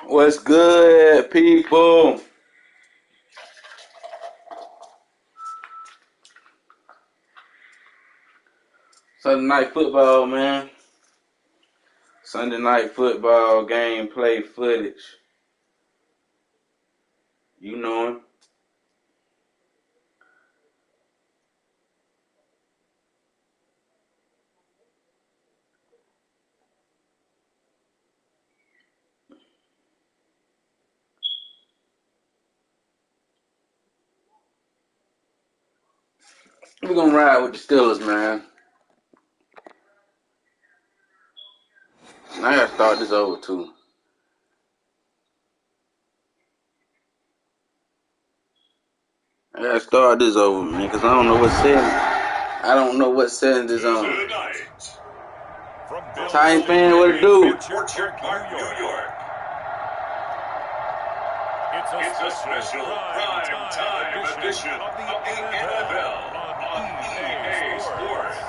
What's good, people? Sunday night football, man. Sunday night football gameplay footage. You know him. We're gonna ride with the Steelers, man. I gotta start this over, too. I gotta start this over, man, because I don't know what setting. I don't know what setting is on. Titan fan, what it do? Orchard Park, New York. It's a special prime time edition of the NFL on EA Sports.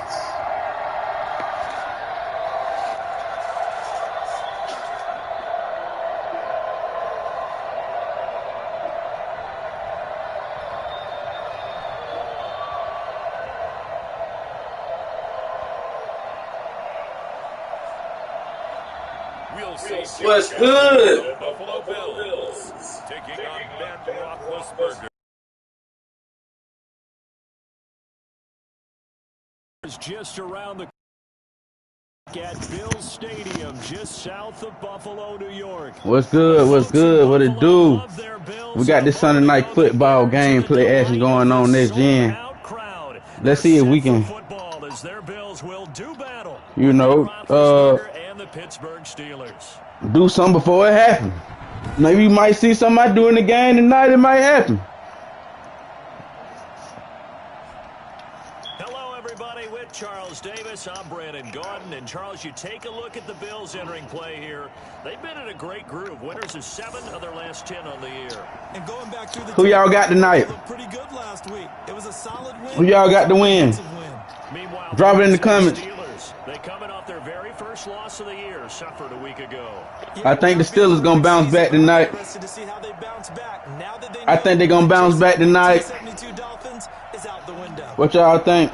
What's good? Buffalo Bills taking on Ben Roethlisberger. Just around the at Bills Stadium, just south of Buffalo, New York. What's good? What's good? What it do? We got this Sunday night football gameplay action going on next gen. Let's see if we can, you know, do something before it happens. Maybe you might see something I do in the game tonight. It might happen. Hello, everybody. With Charles Davis, I'm Brandon Gordon. And Charles, you take a look at the Bills entering play here. They've been in a great groove. Winners of 7 of their last 10 on the year. And going back through the who y'all got tonight? Pretty good last week. It was a solid win. Who y'all got to win? Meanwhile, drop it in the comments. They coming off their very first loss of the year, suffered a week ago. I think the Steelers gonna bounce back tonight. I think they're gonna bounce back tonight. What y'all think?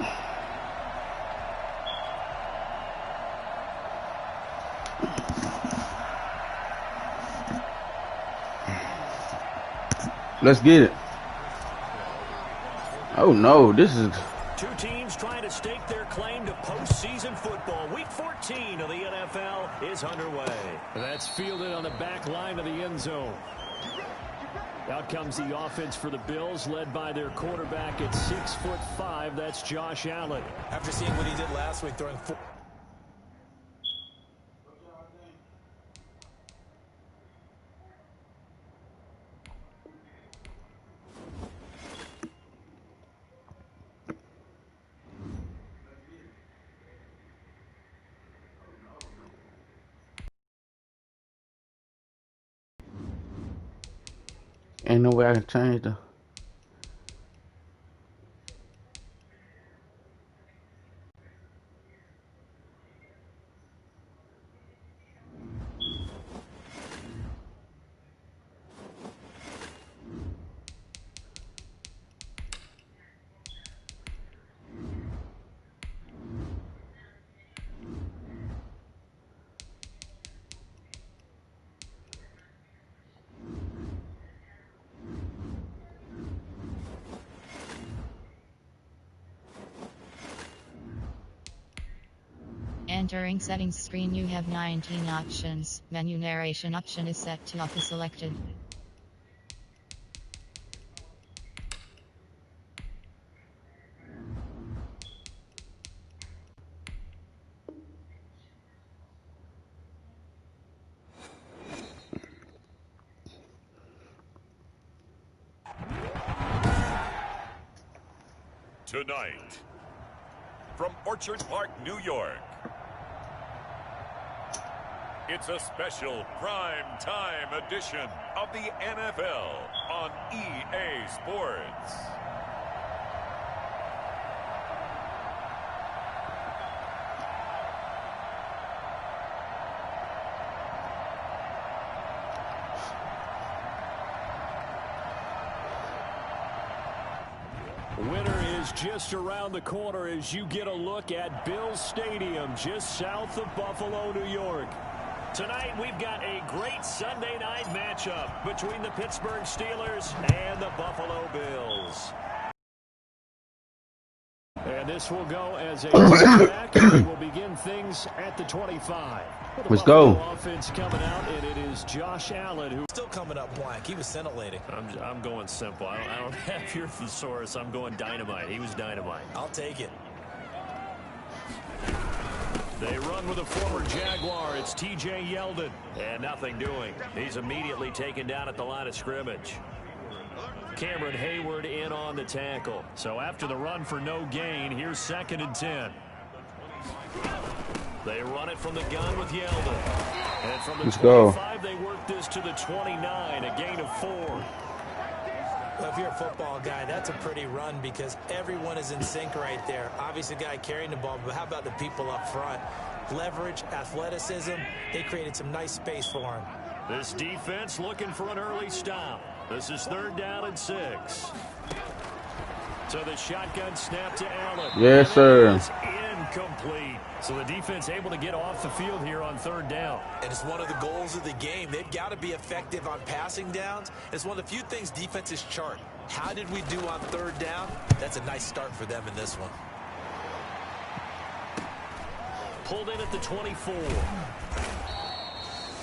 Let's get it. Oh no, this is... Two teams trying to stake their claim to postseason football. Week 14 of the NFL is underway. That's fielded on the back line of the end zone. Out comes the offense for the Bills, led by their quarterback at 6'5". That's Josh Allen. After seeing what he did last week, throwing 4. Ain't no way I can change the... Entering settings screen, you have 19 options. Menu narration option is set to auto selected. Tonight, from Orchard Park, New York, it's a special prime time edition of the NFL on EA Sports. Winter is just around the corner as you get a look at Bills Stadium just south of Buffalo, New York. Tonight we've got a great Sunday night matchup between the Pittsburgh Steelers and the Buffalo Bills. And this will go as a back, and we will begin things at the 25. Let's go. Offense coming out, and it is Josh Allen who still coming up blank. He was scintillating. I'm going simple. I don't have your thesaurus. I'm going dynamite. He was dynamite. I'll take it. They run with a former Jaguar. It's T.J. Yeldon. And nothing doing. He's immediately taken down at the line of scrimmage. Cameron Hayward in on the tackle. So after the run for no gain, here's 2nd and 10. They run it from the gun with Yeldon. And from the 25, they work this to the 29, a gain of 4. Well, if you're a football guy, that's a pretty run because everyone is in sync right there. Obviously, the guy carrying the ball, but how about the people up front? Leverage, athleticism, they created some nice space for him. This defense looking for an early stop. This is 3rd down and 6. So the shotgun snap to Allen. Yes, sir. Incomplete. So the defense able to get off the field here on 3rd down. And it's one of the goals of the game. They've got to be effective on passing downs. It's one of the few things defenses chart. How did we do on 3rd down? That's a nice start for them in this one. Pulled in at the 24.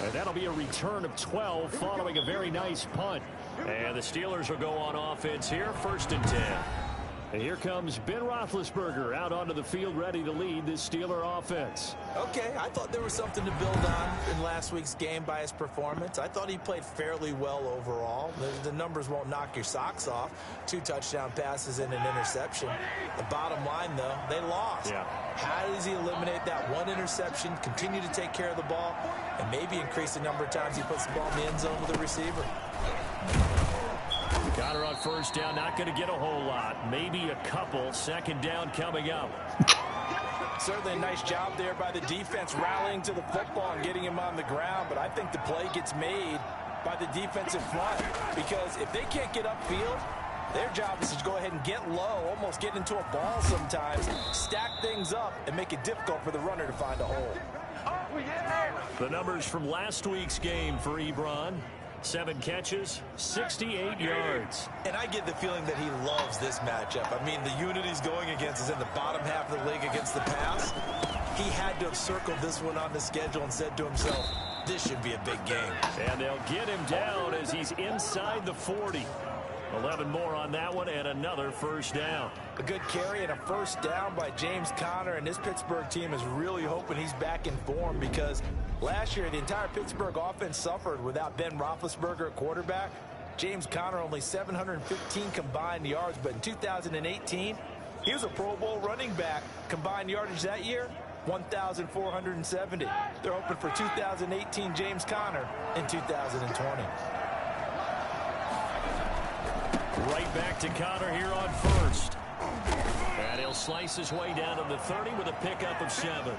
And that'll be a return of 12 following a very nice punt. And the Steelers will go on offense here, 1st and 10. And here comes Ben Roethlisberger out onto the field ready to lead this Steeler offense. Okay, I thought there was something to build on in last week's game by his performance. I thought he played fairly well overall. The numbers won't knock your socks off. 2 touchdown passes and an interception. The bottom line, though, they lost. Yeah. How does he eliminate that 1 interception, continue to take care of the ball, and maybe increase the number of times he puts the ball in the end zone with a receiver? Got her on 1st down, not going to get a whole lot. Maybe a couple. 2nd down coming up. Certainly a nice job there by the defense rallying to the football and getting him on the ground, but I think the play gets made by the defensive front because if they can't get upfield, their job is to go ahead and get low, almost get into a ball sometimes, stack things up, and make it difficult for the runner to find a hole. The numbers from last week's game for Ebron. 7 catches, 68 yards. And I get the feeling that he loves this matchup. I mean, the unit he's going against is in the bottom half of the league against the pass. He had to have circled this one on the schedule and said to himself, this should be a big game. And they'll get him down as he's inside the 40. 11 more on that one and another 1st down. A good carry and a 1st down by James Conner, and this Pittsburgh team is really hoping he's back in form because last year the entire Pittsburgh offense suffered without Ben Roethlisberger at quarterback. James Conner only 715 combined yards, but in 2018 he was a Pro Bowl running back. Combined yardage that year, 1,470. They're hoping for 2018 James Conner in 2020. Right back to Conner here on 1st. And he'll slice his way down to the 30 with a pickup of 7.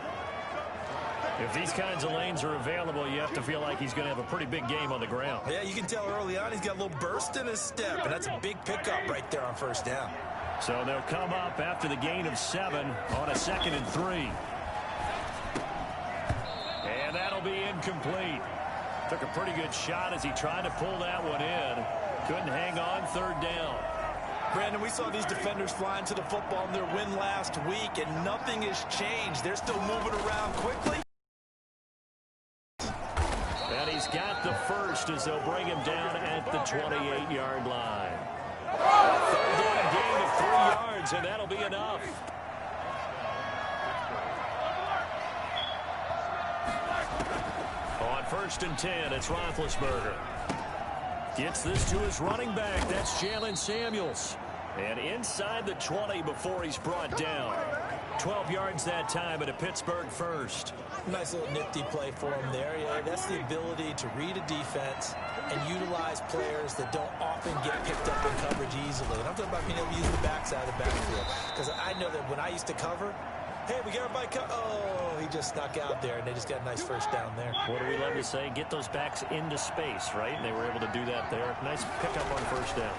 If these kinds of lanes are available, you have to feel like he's going to have a pretty big game on the ground. Yeah, you can tell early on he's got a little burst in his step, and that's a big pickup right there on 1st down. So they'll come up after the gain of 7 on a 2nd and 3. And that'll be incomplete. Took a pretty good shot as he tried to pull that one in. Couldn't hang on 3rd down. Brandon, we saw these defenders flying to the football in their win last week, and nothing has changed. They're still moving around quickly. And he's got the 1st as they'll bring him down at the 28-yard line. 3rd down gain of 3 yards, and that'll be enough. On 1st and 10, it's Roethlisberger. Gets this to his running back. That's Jalen Samuels. And inside the 20 before he's brought down. 12 yards that time, and a Pittsburgh 1st. Nice little nifty play for him there. Yeah, that's the ability to read a defense and utilize players that don't often get picked up in coverage easily. And I'm talking about being able to use the backside of the backfield. Because I know that when I used to cover, hey, we got everybody oh, he just snuck out there, and they just got a nice 1st down there. What do we love to say? Get those backs into space, right? And they were able to do that there. Nice pickup on 1st down.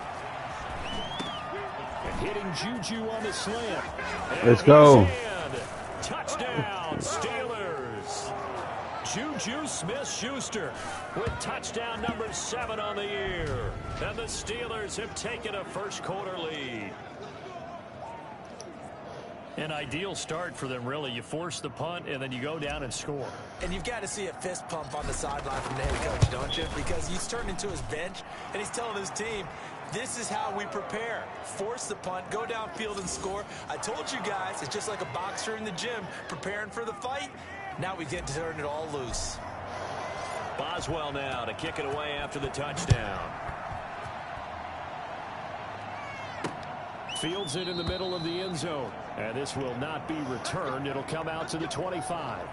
Hitting Juju on the slant. Let's go. Touchdown, Steelers. Juju Smith-Schuster with touchdown number 7 on the year. And the Steelers have taken a first-quarter lead. An ideal start for them, really. You force the punt, and then you go down and score. And you've got to see a fist pump on the sideline from the head coach, don't you? Because he's turned into his bench, and he's telling his team, this is how we prepare. Force the punt, go downfield and score. I told you guys, it's just like a boxer in the gym preparing for the fight. Now we get to turn it all loose. Boswell now to kick it away after the touchdown. Fields it in the middle of the end zone. And this will not be returned. It'll come out to the 25.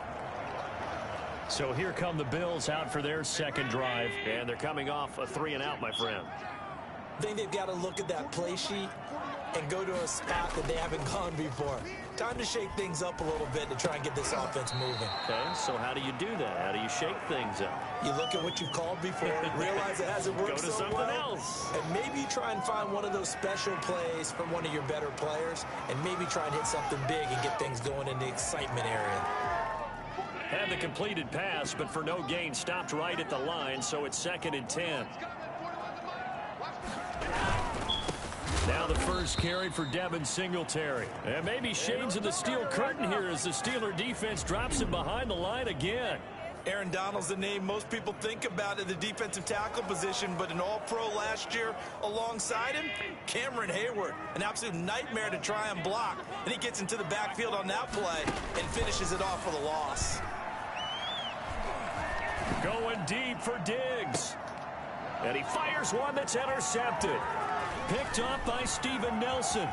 So here come the Bills out for their second drive. And they're coming off a 3-and-out, my friend. I think they've got to look at that play sheet and go to a spot that they haven't gone before. Time to shake things up a little bit to try and get this offense moving. Okay, so how do you do that? How do you shake things up? You look at what you've called before, realize it hasn't worked Go to so something well, else. and maybe try and find one of those special plays from one of your better players, and maybe try and hit something big and get things going in the excitement area. Had the completed pass, but for no gain, stopped right at the line, so it's 2nd and 10. Now the first carry for Devin Singletary. And maybe shades of the steel curtain here as the Steeler defense drops him behind the line again. Aaron Donald's the name most people think about at the defensive tackle position, but an all-pro last year alongside him, Cameron Hayward, an absolute nightmare to try and block. And he gets into the backfield on that play and finishes it off for the loss. Going deep for Diggs. And he fires one that's intercepted. Picked up by Steven Nelson.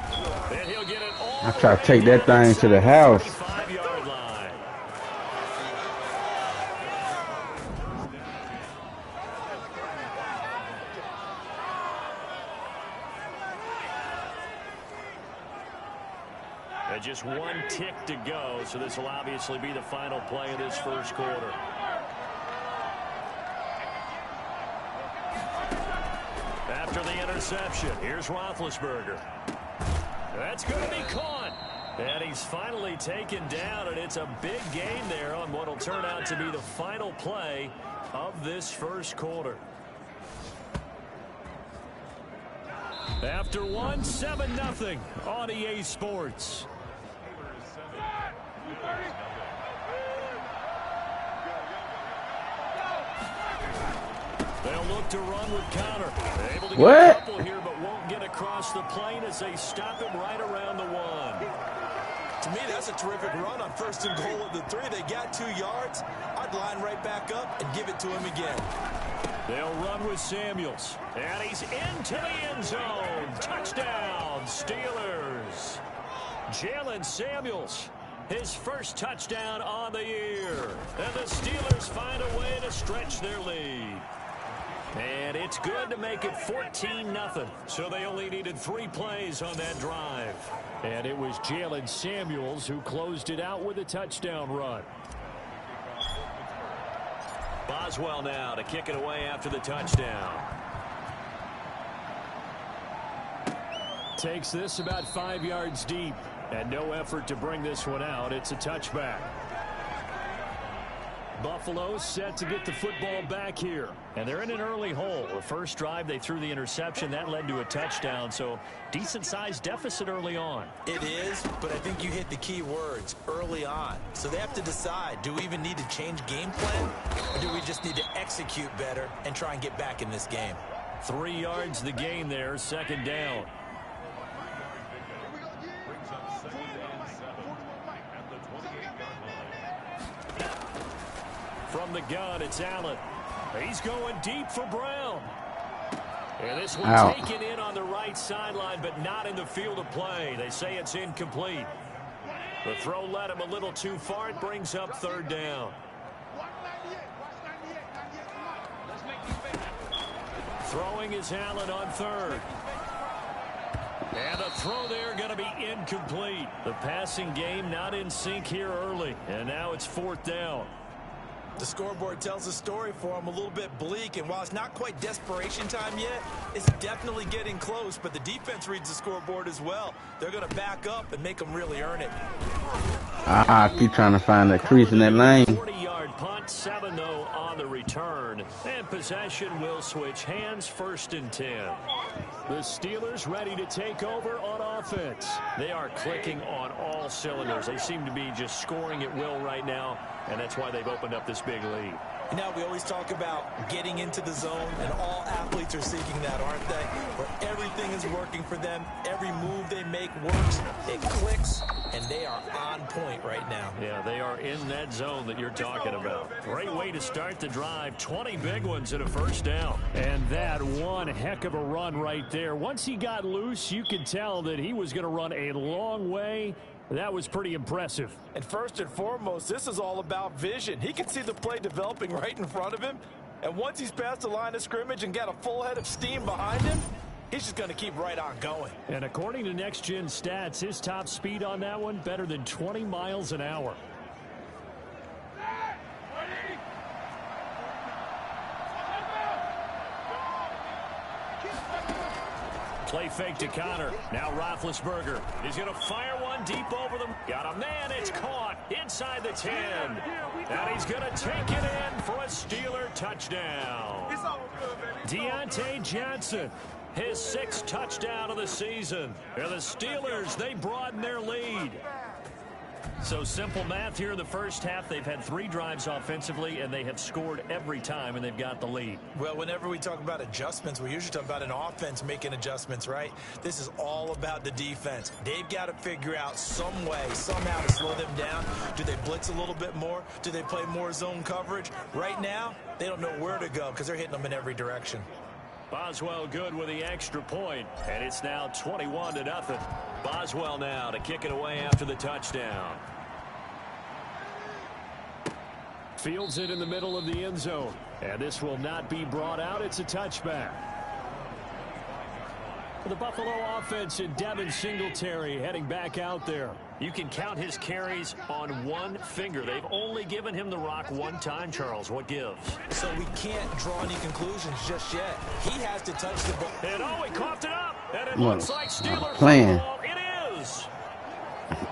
And he'll get it all. I try to take that thing to the house. 25-yard line. And just one tick to go, so this will obviously be the final play of this first quarter. After the interception, here's Roethlisberger. That's going to be caught. And he's finally taken down, and it's a big gain there on what will turn out to be the final play of this first quarter. After one, 7-0 on EA Sports. They'll look to run with Connor. Able to get a couple here, but won't get across the plane as they stop him right around the 1. To me, that's a terrific run on 1st and goal at the 3. They got 2 yards. I'd line right back up and give it to him again. They'll run with Samuels. And he's into the end zone. Touchdown, Steelers. Jalen Samuels, his first touchdown on the year. And the Steelers find a way to stretch their lead. And it's good to make it 14-0. So they only needed 3 plays on that drive. And it was Jalen Samuels who closed it out with a touchdown run. Boswell now to kick it away after the touchdown. Takes this about 5 yards deep. And no effort to bring this one out. It's a touchback. Buffalo set to get the football back here. And they're in an early hole. The first drive, they threw the interception. That led to a touchdown. So decent-sized deficit early on. It is, but I think you hit the key words, early on. So they have to decide, do we even need to change game plan? Or do we just need to execute better and try and get back in this game? 3 yards the gain there, 2nd down. From the gun, it's Allen. He's going deep for Brown. And this one taken in on the right sideline, but not in the field of play. They say it's incomplete. The throw led him a little too far. It brings up 3rd down. Throwing is Allen on 3rd. And the throw there going to be incomplete. The passing game not in sync here early. And now it's 4th down. The scoreboard tells a story for him, a little bit bleak, and while it's not quite desperation time yet, it's definitely getting close, but the defense reads the scoreboard as well. They're going to back up and make them really earn it. I keep trying to find that crease in that lane. 40-yard punt, 7-0 on the return, and possession will switch hands, 1st and 10. The Steelers ready to take over on offense. They are clicking on all cylinders. They seem to be just scoring at will right now, and that's why they've opened up this big lead. You know, we always talk about getting into the zone, and all athletes are seeking that, aren't they? Where everything is working for them, every move they make works, it clicks, and they are on point right now. Yeah, they are in that zone that you're talking about. Great way to start the drive. 20 big ones and a 1st down. And that one heck of a run right there. Once he got loose, you could tell that he was going to run a long way. That was pretty impressive. And first and foremost, this is all about vision. He can see the play developing right in front of him. And once he's past the line of scrimmage and got a full head of steam behind him, he's just going to keep right on going. And according to NextGen stats, his top speed on that one, better than 20 miles an hour. Play fake to Connor. Now Roethlisberger. He's going to fire one deep over them. Got a man. It's caught inside the 10. And he's going to take it in for a Steeler touchdown. Deontay Johnson, his 6th touchdown of the season. And the Steelers, they broaden their lead. So simple math here in the 1st half. They've had 3 drives offensively, and they have scored every time, and they've got the lead. Well, whenever we talk about adjustments, we usually talk about an offense making adjustments, right? This is all about the defense. They've got to figure out some way, somehow to slow them down. Do they blitz a little bit more? Do they play more zone coverage? Right now, they don't know where to go because they're hitting them in every direction. Boswell good with the extra point, and it's now 21-0. Boswell now to kick it away after the touchdown. Fields it in the middle of the end zone, and this will not be brought out. It's a touchback. For the Buffalo offense, and Devin Singletary heading back out there. You can count his carries on one finger. They've only given him the rock one time, Charles. What gives? So we can't draw any conclusions just yet. He has to touch the ball. And he coughed it up. And it looks like Steelers playing. football. It is.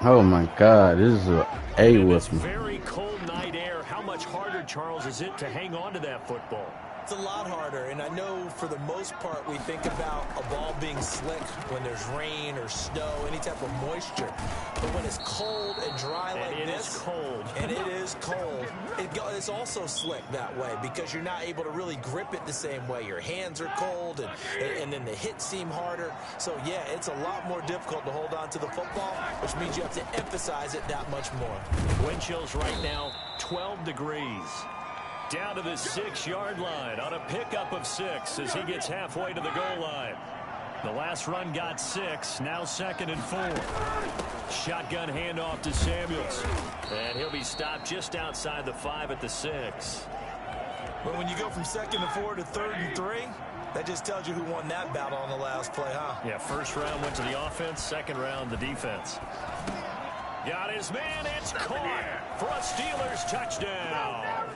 Oh my God, this is a with me. Very cold night air. How much harder, Charles, is it to hang on to that football? It's a lot harder, and I know for the most part we think about a ball being slick when there's rain or snow, any type of moisture. But when it's cold and dry like this, and it is cold, it's also slick that way because you're not able to really grip it the same way. Your hands are cold, and then the hits seem harder. So, yeah, it's a lot more difficult to hold on to the football, which means you have to emphasize it that much more. Wind chills right now, 12 degrees. Down to the 6-yard line on a pickup of 6 as he gets halfway to the goal line. The last run got 6, now 2nd and 4. Shotgun handoff to Samuels. And he'll be stopped just outside the 5 at the 6. But when you go from 2nd and 4 to 3rd and 3, that just tells you who won that battle on the last play, huh? Yeah, 1st round went to the offense, 2nd round the defense. Got his man, it's caught for a Steelers touchdown.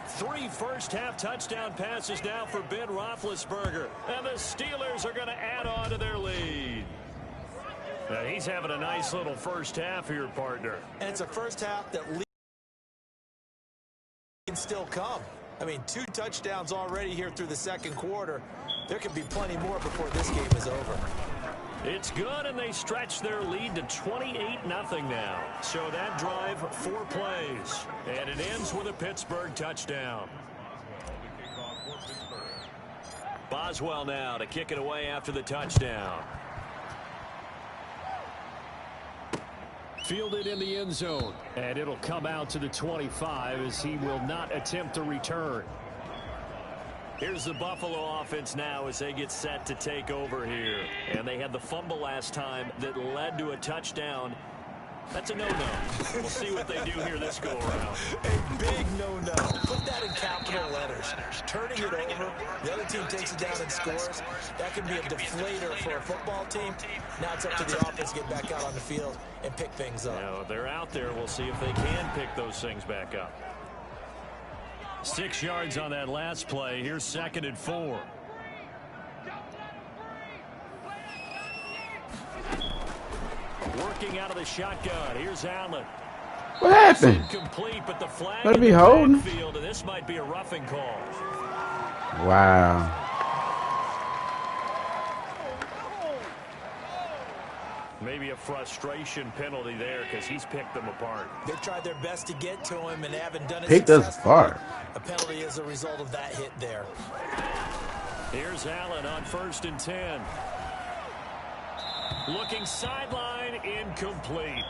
3 first-half touchdown passes now for Ben Roethlisberger. And the Steelers are going to add on to their lead. Now, he's having a nice little first half here, partner. And it's a first half that can still come. I mean, 2 touchdowns already here through the 2nd quarter. There could be plenty more before this game is over. It's good, and they stretch their lead to 28-0 now. So that drive, 4 plays. And it ends with a Pittsburgh touchdown. Boswell now to kick it away after the touchdown. Fielded in the end zone. And it'll come out to the 25 as he will not attempt a return. Here's the Buffalo offense now as they get set to take over here. And they had the fumble last time that led to a touchdown. That's a no-no. We'll see what they do here this go-around. A big no-no. Put that in capital letters. Turning it over, the other team takes it down and scores. That can be a deflator for a football team. Now it's up to the offense to get back out on the field and pick things up. Now, they're out there. We'll see if they can pick those things back up. 6 yards on that last play. Here's 2nd and 4. Working out of the shotgun. Here's Allen. What happened? Incomplete, but the flag Better in be the holding. backfield, and this might be a roughing call. Wow. Maybe a frustration penalty there because he's picked them apart. They tried their best to get to him and haven't done it Picked us successfully. apart. A penalty as a result of that hit there. Here's Allen on 1st and 10. Looking sideline, incomplete.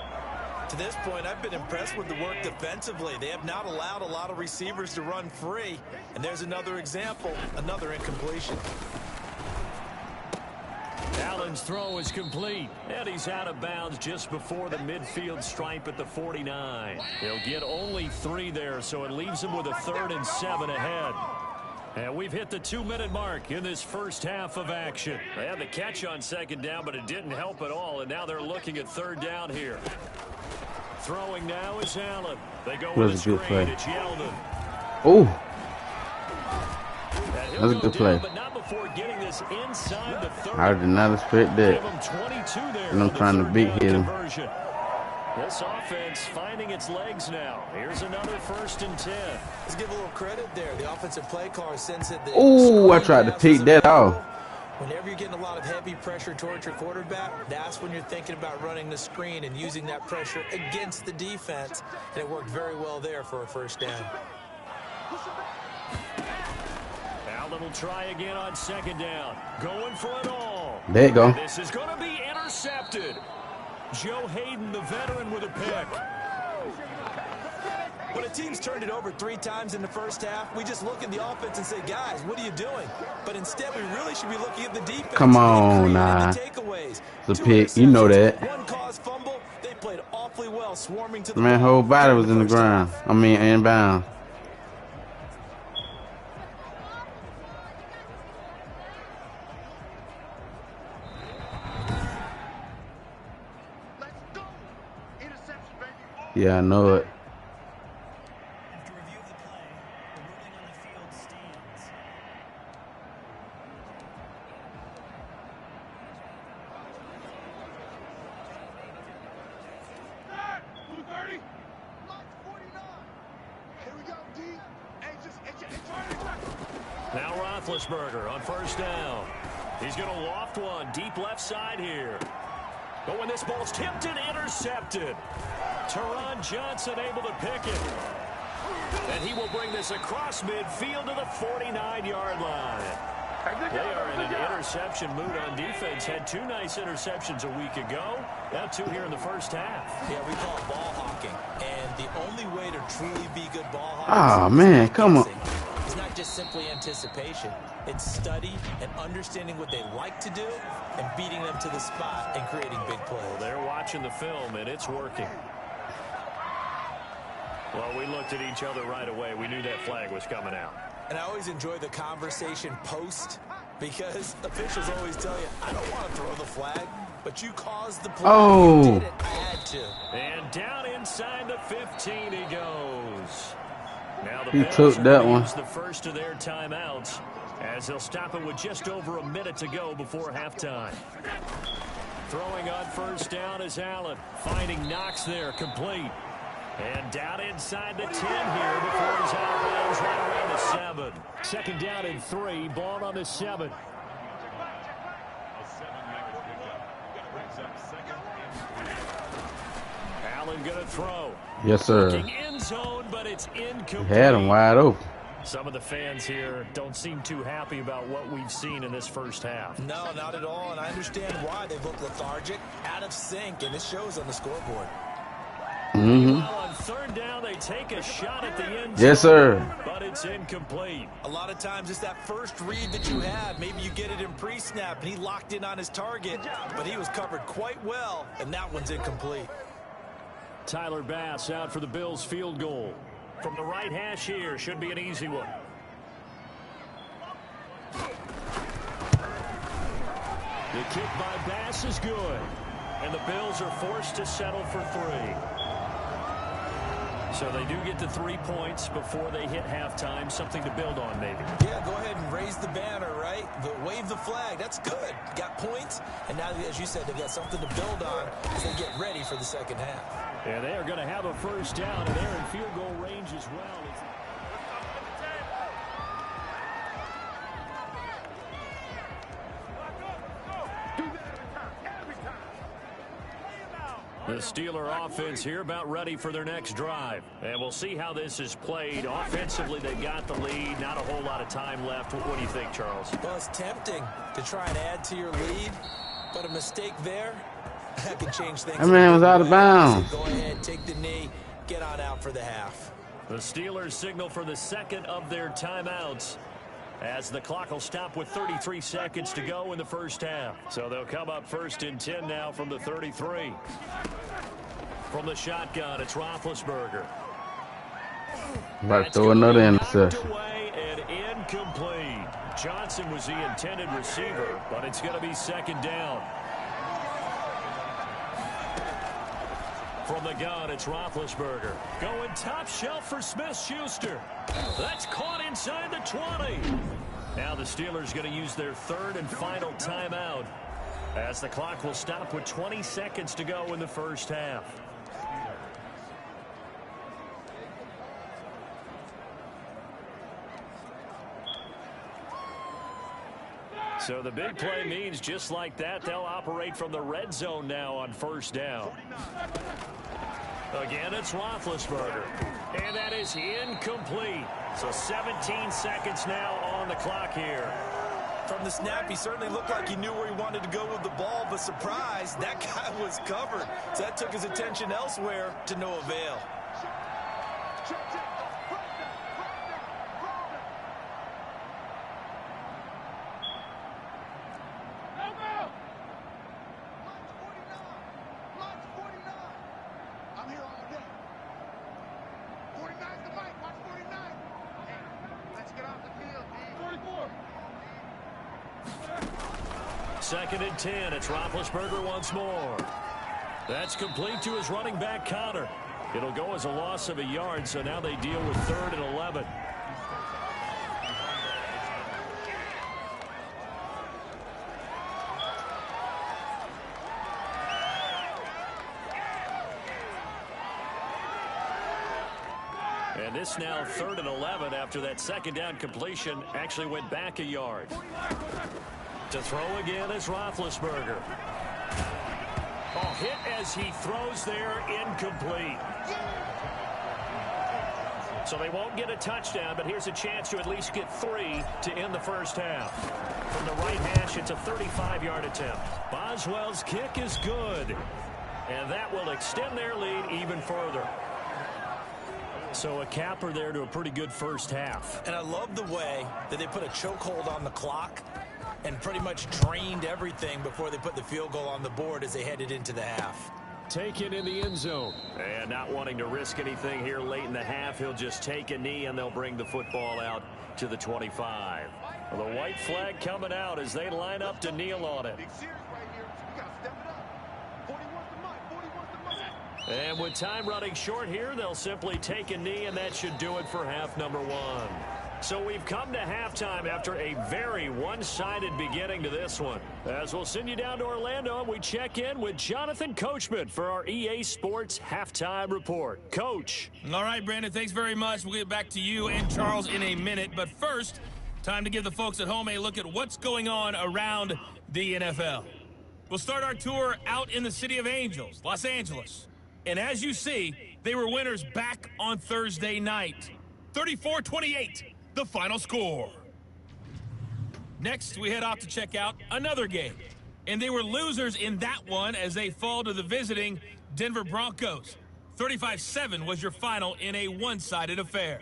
To this point, I've been impressed with the work defensively. They have not allowed a lot of receivers to run free. And there's another example, another incompletion. Allen's throw is complete, and he's out of bounds just before the midfield stripe at the 49. He'll get only 3 there, so it leaves him with a 3rd and 7 ahead. And we've hit the 2-minute mark in this first half of action. They had the catch on 2nd down, but it didn't help at all, and now they're looking at 3rd down here. Throwing now is Allen. They go with a screen. It's Yeldon. Oh, that's a good play. But not before getting this inside the 30. I did not expect that. Give him 22 there. And I'm trying to beat him. This offense finding its legs now. Here's another 1st and 10. Let's give a little credit there. The offensive play caller sense that the Oh, I tried to pick that off. Whenever you're getting a lot of heavy pressure towards your quarterback, that's when you're thinking about running the screen and using that pressure against the defense. And it worked very well there for a 1st down. Allen will try again on 2nd down. Going for it all. There you go. And this is going to be intercepted. Joe Hayden, the veteran, with a pick. When a team's turned it over 3 times in the first half, we just look at the offense and say, guys, what are you doing? But instead, we really should be looking at the defense. Come on, nah. The pick, you know that. One caused fumble. They played awfully well, swarming to the Man, whole body was in the ground. I mean, inbound. Yeah, I know it. After review of the play, the ruling on the field stands. Blue 30. Lock 49. Here we go, D. Now Roethlisberger on 1st down. He's going to loft one deep left side here. But when this ball's tipped and intercepted, Teron Johnson able to pick it. And he will bring this across midfield to the 49-yard line. They are in an interception mood on defense. Had 2 nice interceptions a week ago. Now 2 here in the first half. Yeah, we call it ball hawking. And the only way to truly be good ball Oh, hawking man, come on. It's not just simply anticipation. It's study and understanding what they like to do and beating them to the spot and creating big plays. Well, they're watching the film, and it's working. Well, we looked at each other right away. We knew that flag was coming out. And I always enjoy the conversation post because officials always tell you, I don't want to throw the flag, but you caused the play. Oh. You did it. I had to. And down inside the 15 he goes. Now the He Bills took are that gonna one. use the first of their timeouts as they'll stop it with just over a minute to go before halftime. Throwing on 1st down is Allen. Finding Knox there, complete. And down inside the 10 here before he's out of bounds right around the 7. 2nd down and 3, ball on the 7. Allen gonna throw. Yes, sir. Looking end zone, but it's incomplete. He had him wide open. Some of the fans here don't seem too happy about what we've seen in this first half. No, not at all, and I understand why. They look lethargic, out of sync, and it shows on the scoreboard. Mm-hmm. Well, on 3rd down, they take a shot at the end zone. Yes, sir. But it's incomplete. A lot of times it's that first read that you have. Maybe you get it in pre-snap, and he locked in on his target, but he was covered quite well, and that one's incomplete. Tyler Bass out for the Bills field goal. From the right hash here, should be an easy one. The kick by Bass is good. And the Bills are forced to settle for 3. So they do get to 3 points before they hit halftime. Something to build on, maybe. Yeah, go ahead and raise the banner, right? Wave the flag. That's good. Got points, and now, as you said, they've got something to build on as they get ready for the second half. And they are going to have a first down, and they're in field goal range as well. The Steeler offense here about ready for their next drive. And we'll see how this is played. Offensively, they got the lead. Not a whole lot of time left. What do you think, Charles? Well, it's tempting to try and add to your lead, but a mistake there, that could change things. That man was out of bounds. Go ahead, take the knee, get on out for the half. The Steelers signal for the second of their timeouts, as the clock will stop with 33 seconds to go in the first half. So they'll come up 1st and 10 now from the 33. From the shotgun, it's Roethlisberger. About to throw another interception. Away and incomplete. Johnson was the intended receiver, but it's going to be 2nd down. From the gun, it's Roethlisberger. Going top shelf for Smith-Schuster. That's caught inside the 20. Now the Steelers going to use their 3rd and final timeout, as the clock will stop with 20 seconds to go in the first half. So the big play means just like that, they'll operate from the red zone now on 1st down. Again, it's Roethlisberger. And that is incomplete. So 17 seconds now on the clock here. From the snap, he certainly looked like he knew where he wanted to go with the ball, but surprise, that guy was covered. So that took his attention elsewhere to no avail. I'm here all day. 49's the mic. Watch 49. Hey, let's get off the field, man. 44. 2nd and 10. It's Roethlisberger once more. That's complete to his running back, Connor. It'll go as a loss of a yard, so now they deal with 3rd and 11. And this now 3rd and 11 after that 2nd down completion actually went back a yard. To throw again is Roethlisberger. Oh, hit as he throws there, incomplete. So they won't get a touchdown, but here's a chance to at least get 3 to end the first half. From the right hash, it's a 35-yard attempt. Boswell's kick is good, and that will extend their lead even further. So a capper there to a pretty good first half. And I love the way that they put a chokehold on the clock and pretty much drained everything before they put the field goal on the board as they headed into the half. Taken in the end zone. And not wanting to risk anything here late in the half, he'll just take a knee and they'll bring the football out to the 25. Well, the white flag coming out as they line up to kneel on it. Big series right here. We got to step it up. 41's the mic. 41's the mic. And with time running short here, they'll simply take a knee, and that should do it for half number 1. So we've come to halftime after a very one-sided beginning to this one. As we'll send you down to Orlando, and we check in with Jonathan Coachman for our EA Sports Halftime Report. Coach. All right, Brandon, thanks very much. We'll get back to you and Charles in a minute. But first, time to give the folks at home a look at what's going on around the NFL. We'll start our tour out in the City of Angels, Los Angeles. And as you see, they were winners back on Thursday night. 34-28. The final score. Next, we head off to check out another game. And they were losers in that one as they fall to the visiting Denver Broncos. 35-7 was your final in a one-sided affair.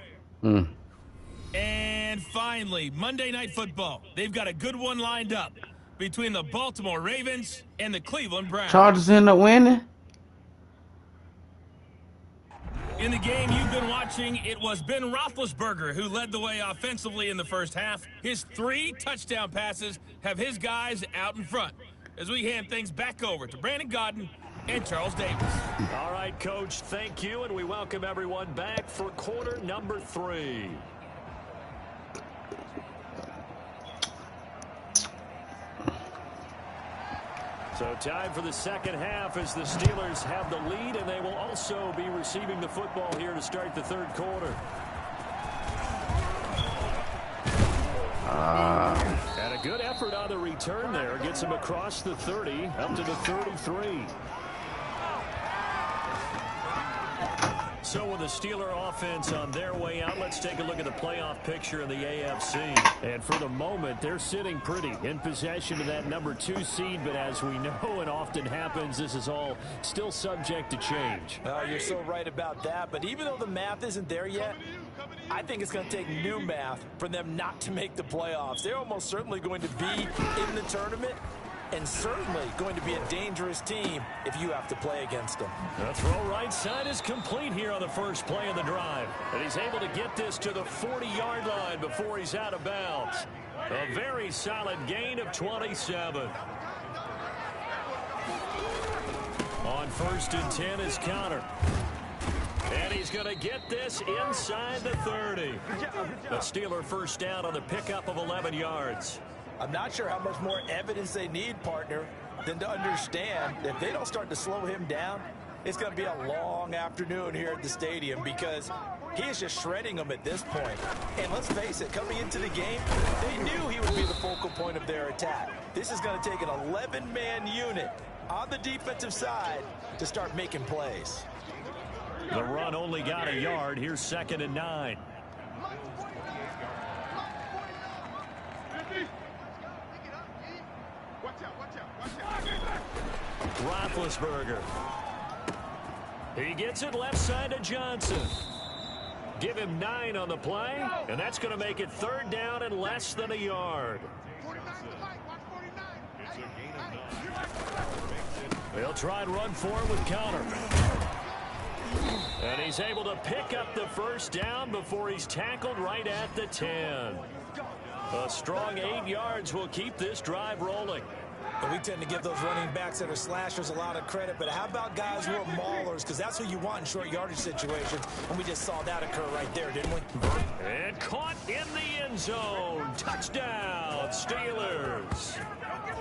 And finally, Monday Night Football. They've got a good one lined up between the Baltimore Ravens and the Cleveland Browns. Chargers end up winning. In the game you've been watching, it was Ben Roethlisberger who led the way offensively in the first half. His 3 touchdown passes have his guys out in front. As we hand things back over to Brandon Godden and Charles Davis. All right, Coach, thank you, and we welcome everyone back for quarter number 3. So time for the second half as the Steelers have the lead, and they will also be receiving the football here to start the third quarter. And a good effort on the return there. Gets him across the 30, up to the 33. So with the Steeler offense on their way out, let's take a look at the playoff picture in the AFC. And for the moment, they're sitting pretty in possession of that number 2 seed. But as we know and often happens, this is all still subject to change. You're so right about that. But even though the math isn't there yet, I think it's going to take new math for them not to make the playoffs. They're almost certainly going to be in the tournament, and certainly going to be a dangerous team if you have to play against them. The throw right side is complete here on the first play of the drive. And he's able to get this to the 40-yard line before he's out of bounds. A very solid gain of 27. On 1st and 10 is Connor. And he's going to get this inside the 30. The Steeler first down on the pickup of 11 yards. I'm not sure how much more evidence they need, partner, than to understand that if they don't start to slow him down, it's going to be a long afternoon here at the stadium because he is just shredding them at this point. And let's face it, coming into the game, they knew he would be the focal point of their attack. This is going to take an 11-man unit on the defensive side to start making plays. The run only got a yard. Here's 2nd and 9. Roethlisberger. He gets it left side to Johnson. Give him 9 on the play, and that's going to make it 3rd down and less than a yard. They'll try and run for it with Connor. And he's able to pick up the first down before he's tackled right at the 10. A strong 8 yards will keep this drive rolling. And we tend to give those running backs that are slashers a lot of credit, but how about guys who are maulers? Because that's who you want in short yardage situations, and we just saw that occur right there, didn't we? And caught in the end zone. Touchdown, Steelers.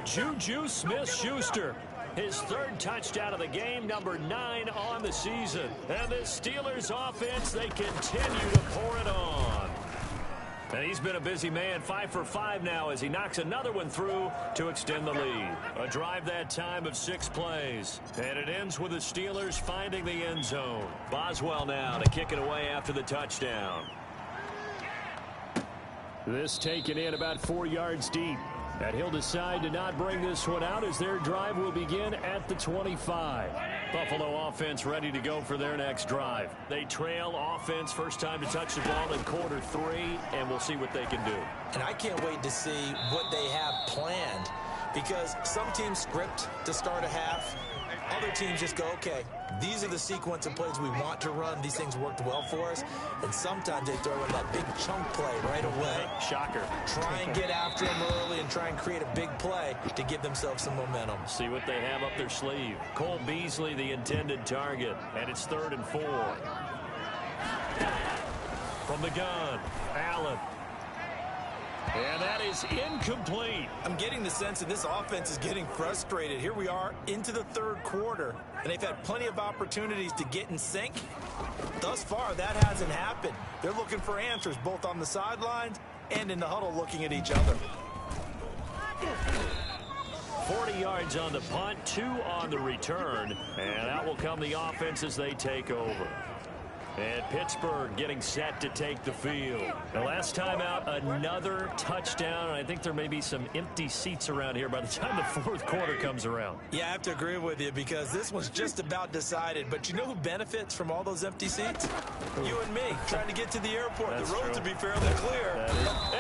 Juju Smith-Schuster. His 3rd touchdown of the game, number 9 on the season. And the Steelers offense, they continue to pour it on. And he's been a busy man, 5 for 5 now as he knocks another one through to extend the lead. A drive that time of 6 plays. And it ends with the Steelers finding the end zone. Boswell now to kick it away after the touchdown. This taken in about 4 yards deep. And he'll decide to not bring this one out as their drive will begin at the 25. Buffalo offense ready to go for their next drive. They trail offense, first time to touch the ball in quarter 3, and we'll see what they can do. And I can't wait to see what they have planned because some teams script to start a half. Other teams just go, okay, these are the sequence of plays we want to run. These things worked well for us. And sometimes they throw in that big chunk play right away. Shocker. Try and get after them early and try and create a big play to give themselves some momentum. See what they have up their sleeve. Cole Beasley, the intended target. And it's 3rd and 4. From the gun, Allen. And that is incomplete. I'm getting the sense that this offense is getting frustrated. Here we are into the 3rd quarter, and they've had plenty of opportunities to get in sync. Thus far, that hasn't happened. They're looking for answers both on the sidelines and in the huddle looking at each other. 40 yards on the punt, 2 on the return, and out will come the offense as they take over. And Pittsburgh getting set to take the field. The last time out, another touchdown. And I think there may be some empty seats around here by the time the 4th quarter comes around. Yeah, I have to agree with you because this one's just about decided. But you know who benefits from all those empty seats? You and me, trying to get to the airport. That's the roads true. to be fairly clear.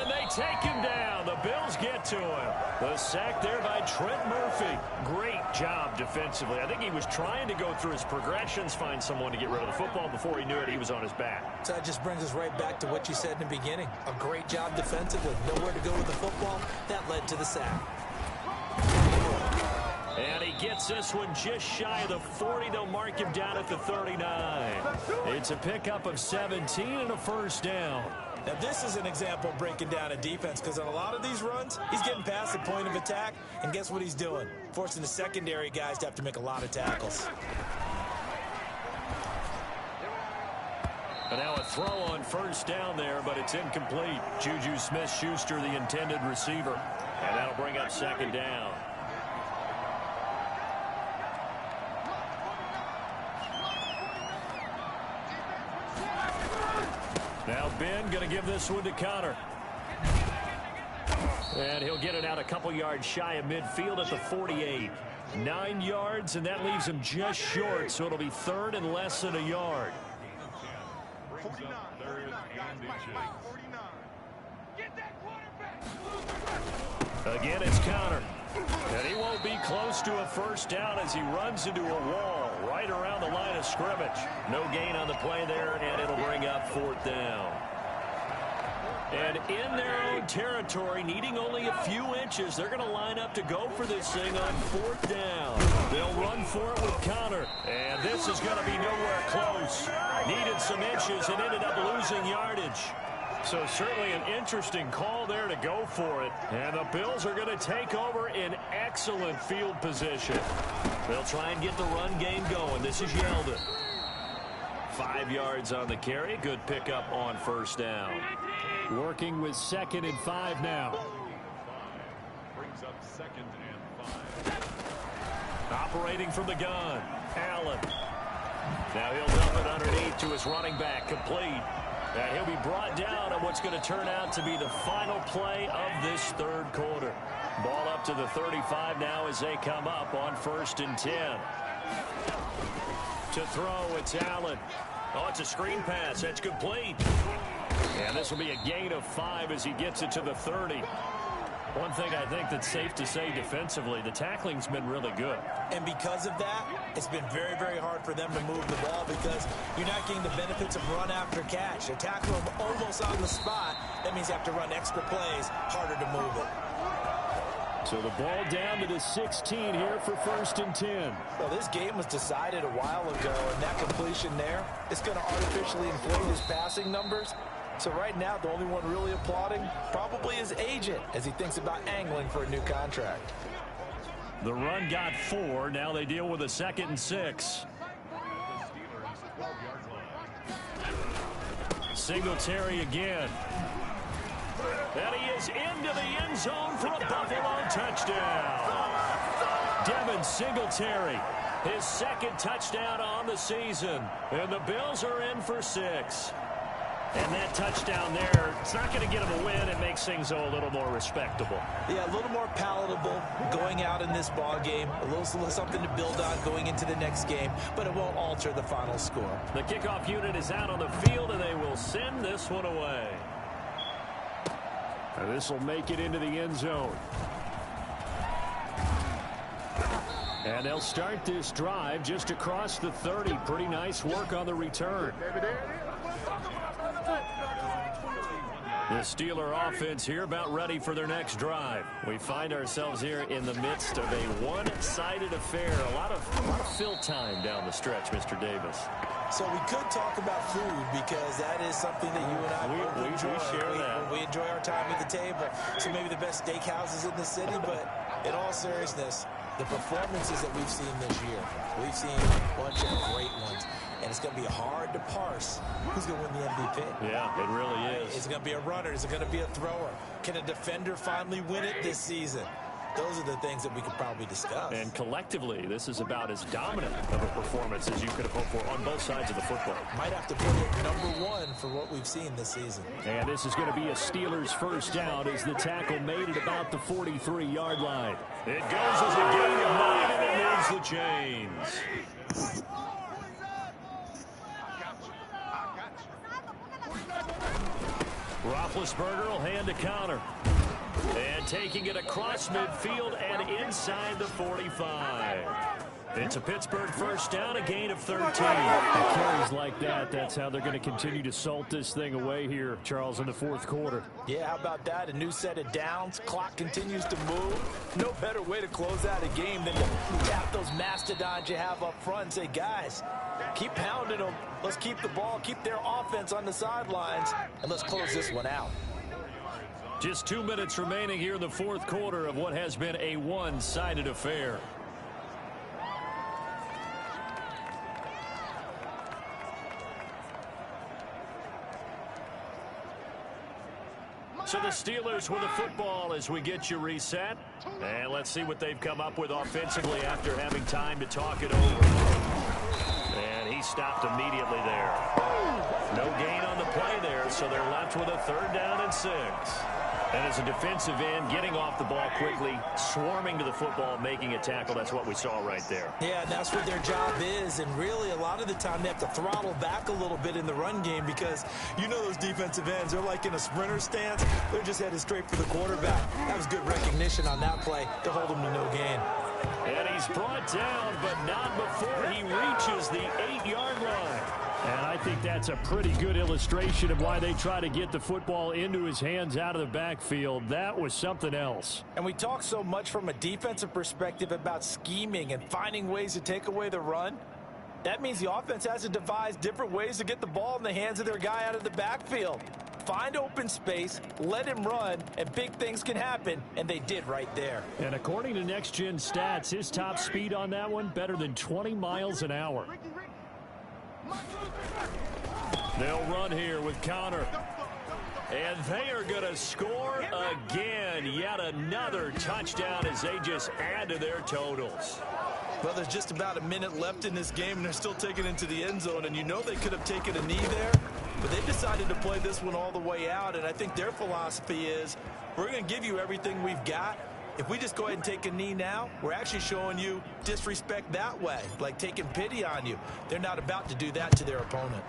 And they take him down. The Bills get to him. The sack there by Trent Murphy. Great job defensively. I think he was trying to go through his progressions, find someone to get rid of the football. Before he knew it, he was on his back. So that just brings us right back to what you said in the beginning. A great job defensively. Nowhere to go with the football. That led to the sack. And he gets this one just shy of the 40. They'll mark him down at the 39. It's a pickup of 17 and a first down. Now, this is an example of breaking down a defense, because on a lot of these runs, he's getting past the point of attack, and guess what he's doing? Forcing the secondary guys to have to make a lot of tackles. And now a throw on first down there, but it's incomplete. Juju Smith-Schuster, the intended receiver. And that'll bring up second down. Now Ben going to give this one to Connor. And he'll get it out a couple yards shy of midfield at the 48. 9 yards, and that leaves him just short, so it'll be third and less than a yard. 49, 49, guys, Mike, 49. Get that quarterback. Again, it's Connor. And he won't be close to a first down as he runs into a wall right around the line of scrimmage. No gain on the play there, and it'll bring up fourth down. And in their own territory, needing only a few inches, they're going to line up to go for this thing on fourth down. They'll run for it with Connor. And this is going to be nowhere close. Needed some inches and ended up losing yardage. So certainly an interesting call there to go for it. And the Bills are going to take over in excellent field position. They'll try and get the run game going. This is Yeldon. 5 yards on the carry. Good pickup on first down. Working with 2nd and 5 now. Brings up 2nd and 5. Operating from the gun. Allen. Now he'll dump it underneath to his running back. Complete. And he'll be brought down on what's going to turn out to be the final play of this third quarter. Ball up to the 35 now as they come up on 1st and 10. To throw, it's Allen. Oh, it's a screen pass. That's complete. And this will be a gain of 5 as he gets it to the 30. One thing I think that's safe to say defensively, the tackling's been really good. And because of that, it's been very, very hard for them to move the ball because you're not getting the benefits of run after catch. They tackle them almost on the spot. That means you have to run extra plays, harder to move it. So the ball down to the 16 here for 1st and 10. Well, this game was decided a while ago, and that completion there is going to artificially inflate his passing numbers. So right now, the only one really applauding probably his agent as he thinks about angling for a new contract. The run got 4. Now they deal with a 2nd and 6. Singletary again. And he is into the end zone for a Buffalo touchdown. Devin Singletary, his 2nd touchdown on the season. And the Bills are in for 6. And that touchdown there, it's not going to get him a win. It makes things a little more respectable. Yeah, a little more palatable going out in this ball game. A little something to build on going into the next game, but it won't alter the final score. The kickoff unit is out on the field, and they will send this one away. And this will make it into the end zone. And they'll start this drive just across the 30. Pretty nice work on the return. The Steeler offense here about ready for their next drive. We find ourselves here in the midst of a one-sided affair. A lot of fill time down the stretch, Mr. Davis. So we could talk about food because that is something that you and I both enjoy. We share that. We enjoy our time at the table. So maybe the best steakhouses in the city, but in all seriousness, the performances that we've seen this year, we've seen a bunch of great ones. And it's going to be hard to parse who's going to win the MVP. Yeah, it really is. Is it going to be a runner? Is it going to be a thrower? Can a defender finally win it this season? Those are the things that we could probably discuss. And collectively, this is about as dominant of a performance as you could have hoped for on both sides of the football. Might have to put it #1 for what we've seen this season. And this is going to be a Steelers first down as the tackle made at about the 43-yard line. It goes as a gain of 9, and it moves the chains. Roethlisberger will hand to Connor. And taking it across midfield and inside the 45. It's a Pittsburgh first down, a gain of 13. The carries like that, that's how they're going to continue to salt this thing away here, Charles, in the fourth quarter. Yeah, how about that? A new set of downs. Clock continues to move. No better way to close out a game than to tap those mastodons you have up front and say, guys, keep pounding them. Let's keep the ball, keep their offense on the sidelines, and let's close this one out. Just 2 minutes remaining here in the fourth quarter of what has been a one-sided affair. So the Steelers with the football as we get you reset. And let's see what they've come up with offensively after having time to talk it over. And he stopped immediately there. No gain on the play there, so they're left with a 3rd down and 6. And as a defensive end, getting off the ball quickly, swarming to the football, making a tackle, that's what we saw right there. Yeah, and that's what their job is. And really, a lot of the time, they have to throttle back a little bit in the run game because you know those defensive ends, they're like in a sprinter stance. They're just headed straight for the quarterback. That was good recognition on that play to hold him to no gain. And he's brought down, but not before he reaches the 8-yard line. And I think that's a pretty good illustration of why they try to get the football into his hands out of the backfield. That was something else. And we talk so much from a defensive perspective about scheming and finding ways to take away the run. That means the offense has to devise different ways to get the ball in the hands of their guy out of the backfield. Find open space, let him run, and big things can happen, and they did right there. And according to NextGen stats, his top speed on that one, better than 20 miles an hour. They'll run here with Connor. And they are going to score again. Yet another touchdown as they just add to their totals. Well, there's just about a minute left in this game, and they're still taking it into the end zone. And you know they could have taken a knee there, but they decided to play this one all the way out. And I think their philosophy is, we're going to give you everything we've got. If we just go ahead and take a knee now, we're actually showing you disrespect that way, like taking pity on you. They're not about to do that to their opponent.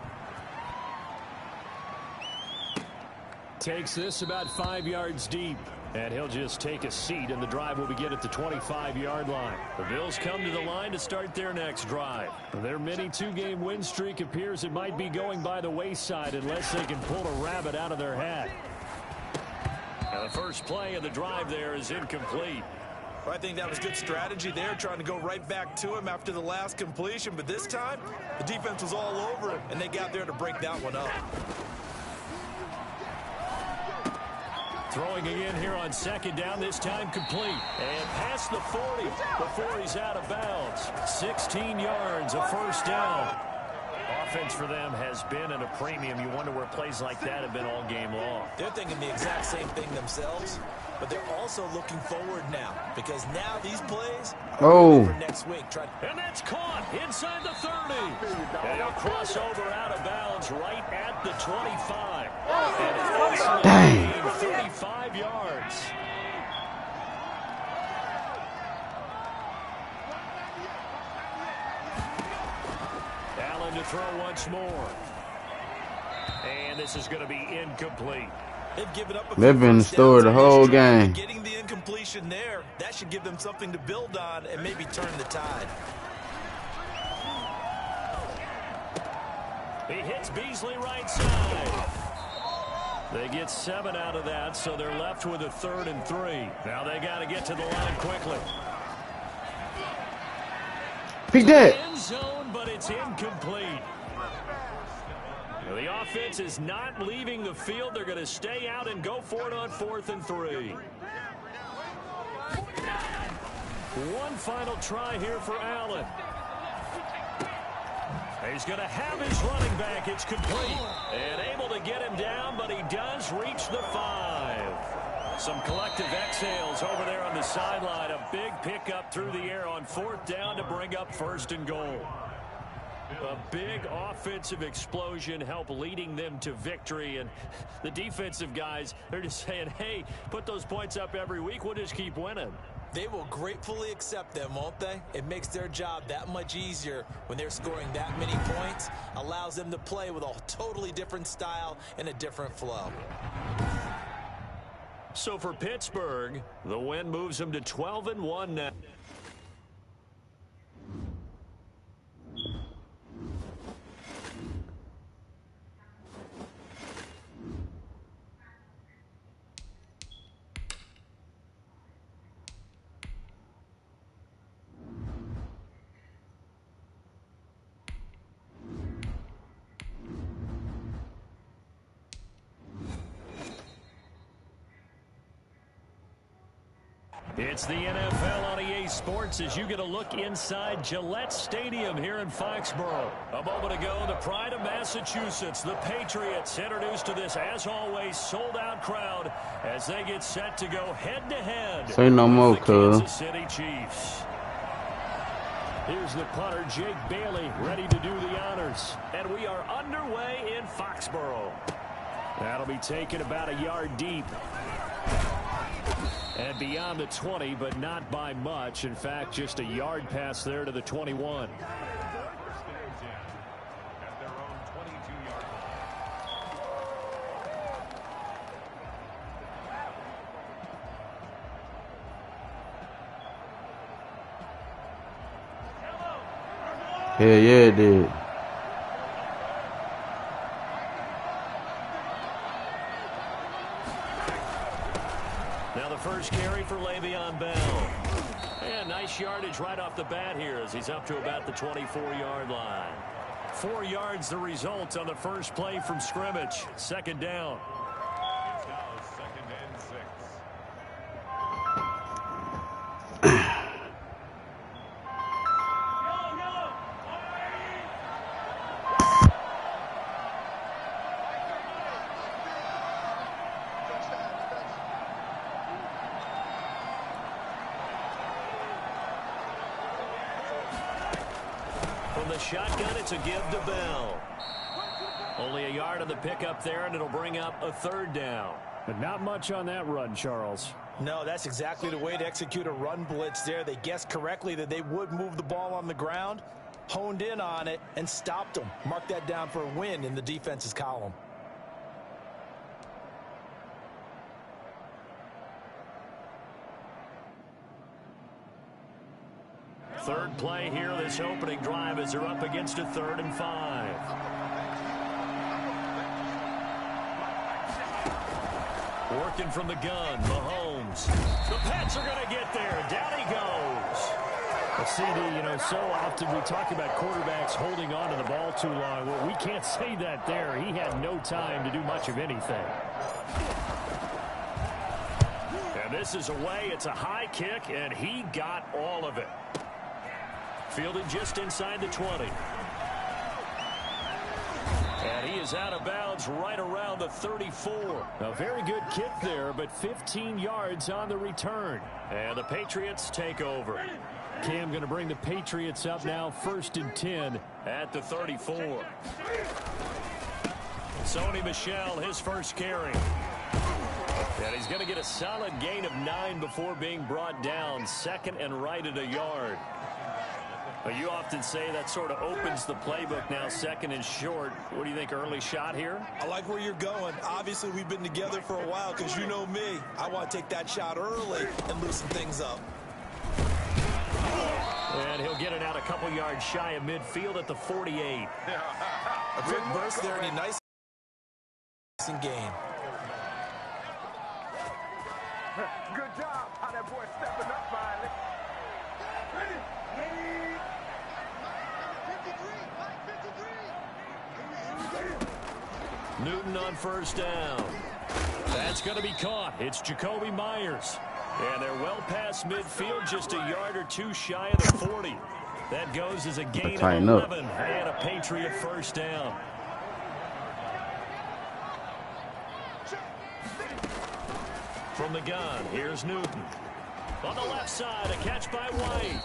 Takes this about 5 yards deep. And he'll just take a seat, and the drive will begin at the 25-yard line. The Bills come to the line to start their next drive. Their mini 2-game win streak appears it might be going by the wayside unless they can pull a rabbit out of their hat. And the first play of the drive there is incomplete. Well, I think that was good strategy there, trying to go right back to him after the last completion. But this time, the defense was all over him, and they got there to break that one up. Throwing again here on 2nd down, this time complete. And past the 40 before he's out of bounds. 16 yards, a 1st down. Offense for them has been at a premium. You wonder where plays like that have been all game long. They're thinking the exact same thing themselves, but they're also looking forward now because now these plays are for next week. And that's caught inside the 30. And he'll cross over out of bounds right at the 25. And it's 35 yards. Allen to throw once more. And this is going to be incomplete. They've given up. They've been in the store the whole game. Getting the incompletion there, that should give them something to build on and maybe turn the tide. He hits Beasley right side. They get 7 out of that, so they're left with a 3rd and 3. Now they got to get to the line quickly. Pick that. End zone, but it's incomplete. Now, the offense is not leaving the field. They're going to stay out and go for it on 4th and 3. One final try here for Allen. He's going to have his running back. It's complete. And able to get him down, but he does reach the 5. Some collective exhales over there on the sideline. A big pickup through the air on 4th down to bring up 1st and goal. A big offensive explosion help leading them to victory. And the defensive guys, they're just saying, hey, put those points up every week. We'll just keep winning. They will gratefully accept them, won't they? It makes their job that much easier when they're scoring that many points. Allows them to play with a totally different style and a different flow. So for Pittsburgh, the win moves them to 12-1 now. It's the NFL on EA Sports as you get a look inside Gillette Stadium here in Foxborough. A moment ago, the pride of Massachusetts, the Patriots, introduced to this, as always, sold-out crowd as they get set to go head-to-head Say no more, with the cuz. Kansas City Chiefs. Here's the punter, Jake Bailey, ready to do the honors. And we are underway in Foxborough. That'll be taken about a yard deep. And beyond the 20, but not by much. In fact, just a yard pass there to the 21. Hell yeah, it did. Now the first carry for Le'Veon Bell. And nice yardage right off the bat here as he's up to about the 24-yard line. 4 yards the result on the first play from scrimmage. Second down. It's now 2nd and 6. From the shotgun, it's a give to Bell. Only a yard on the pickup there, and it'll bring up a 3rd down. But not much on that run, Charles. No, that's exactly the way to execute a run blitz there. They guessed correctly that they would move the ball on the ground, honed in on it, and stopped them. Mark that down for a win in the defense's column. Third play here, this opening drive, as they're up against a 3rd and 5. Working from the gun, Mahomes. The Pats are going to get there. Down he goes. Well, CD, you know, so often we talk about quarterbacks holding on to the ball too long. Well, we can't say that there. He had no time to do much of anything. And this is away. It's a high kick, and he got all of it. Fielded just inside the 20. And he is out of bounds right around the 34. A very good kick there, but 15 yards on the return. And the Patriots take over. Cam going to bring the Patriots up now, 1st and 10. At the 34. Sony Michel, his first carry. And he's going to get a solid gain of 9 before being brought down. 2nd and right at a yard. You often say that sort of opens the playbook now, 2nd and short. What do you think, early shot here? I like where you're going. Obviously, we've been together for a while because you know me. I want to take that shot early and loosen things up. And he'll get it out a couple yards shy of midfield at the 48. A quick burst there, and a nice game. Good job. How that boy stepping up finally. Ready? Newton on first down. That's going to be caught. It's Jacoby Myers. And they're well past midfield, just a yard or 2 shy of the 40. That goes as a gain of 11 and a Patriot first down. From the gun, here's Newton. On the left side, a catch by White.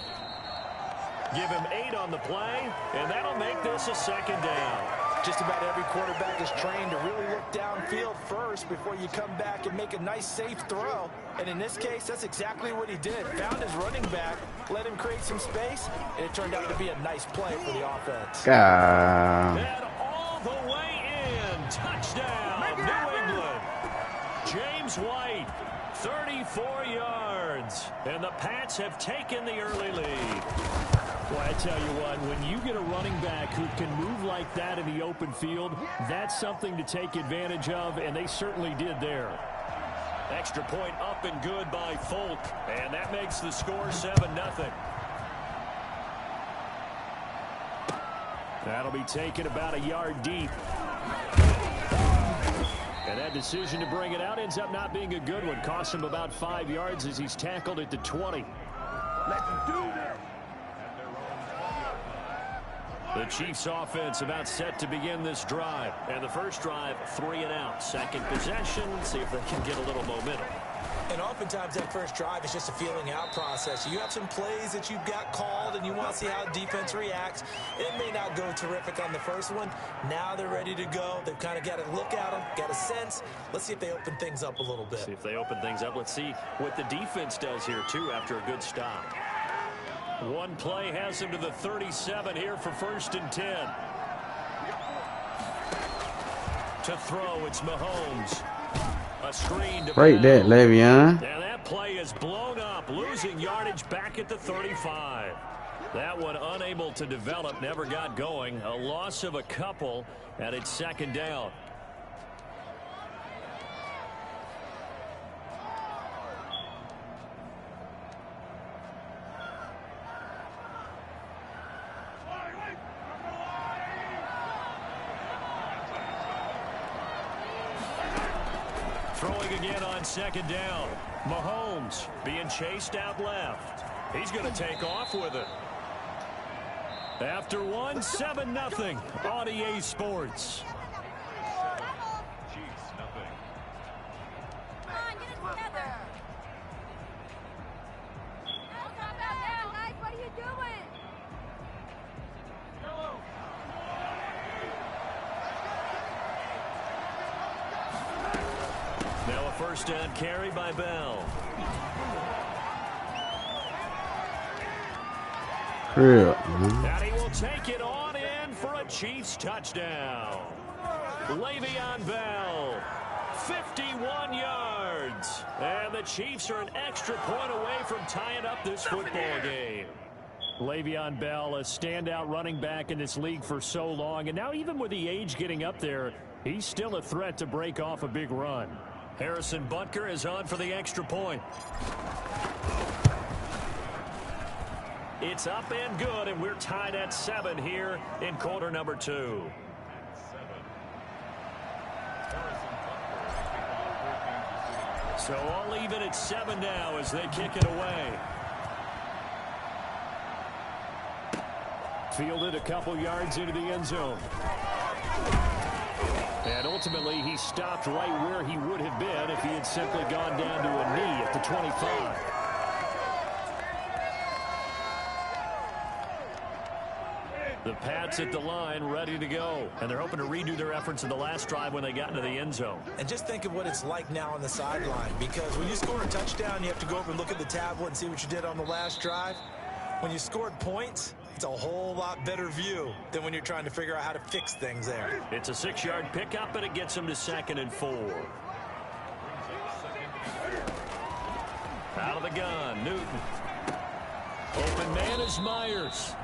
Give him 8 on the play, and that'll make this a 2nd down. Just about every quarterback is trained to really look downfield first before you come back and make a nice, safe throw. And in this case, that's exactly what he did. Found his running back, let him create some space, and it turned out to be a nice play for the offense. And all the way in. Touchdown, New England. James White, 34 yards. And the Pats have taken the early lead. Well, I tell you what, when you get a running back who can move like that in the open field, that's something to take advantage of, and they certainly did there. Extra point up and good by Folk, and that makes the score 7-0. That'll be taken about a yard deep. And that decision to bring it out ends up not being a good one. Costs him about 5 yards as he's tackled at the 20. Let's do this. The Chiefs offense about set to begin this drive. And the first drive, 3 and out. Second possession, see if they can get a little momentum. And oftentimes that first drive is just a feeling out process. You have some plays that you've got called and you want to see how the defense reacts. It may not go terrific on the first one. Now they're ready to go. They've kind of got to look at them, got a sense. Let's see if they open things up a little bit. See if they open things up. Let's see what the defense does here, too, after a good stop. One play has him to the 37 here for 1st and 10. To throw, it's Mahomes. A screen to break that, Le'Veon. And that play is blown up, losing yardage back at the 35. That one unable to develop, never got going. A loss of a couple, and it's 2nd down. Throwing again on 2nd down. Mahomes being chased out left. He's going to take off with it. After one, 7-0 on EA Sports. Chiefs, nothing. Come on, get it together. How about that, guys? What are you doing? Now a 1st down carry by Bell. And he will take it on in for a Chiefs touchdown. Le'Veon Bell, 51 yards. And the Chiefs are an extra point away from tying up this football game. Le'Veon Bell, a standout running back in this league for so long. And now even with the age getting up there, he's still a threat to break off a big run. Harrison Butker is on for the extra point. It's up and good, and we're tied at 7 here in quarter number 2. So all even at 7 now as they kick it away. Fielded a couple yards into the end zone. And ultimately, he stopped right where he would have been if he had simply gone down to a knee at the 25. The Pats at the line, ready to go. And they're hoping to redo their efforts in the last drive when they got into the end zone. And just think of what it's like now on the sideline, because when you score a touchdown, you have to go over and look at the tablet and see what you did on the last drive. When you scored points, it's a whole lot better view than when you're trying to figure out how to fix things there. It's a 6-yard pickup, and it gets them to 2nd and 4. Out of the gun, Newton. Open man is Myers.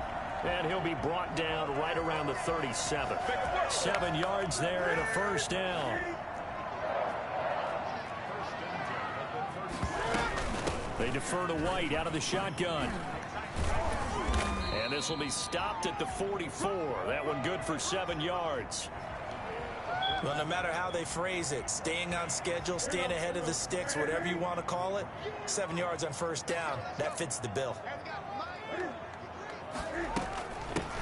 And he'll be brought down right around the 37. 7 yards there and a 1st down. They defer to White out of the shotgun. And this will be stopped at the 44. That one good for 7 yards. Well, no matter how they phrase it, staying on schedule, staying ahead of the sticks, whatever you want to call it, 7 yards on 1st down, that fits the bill.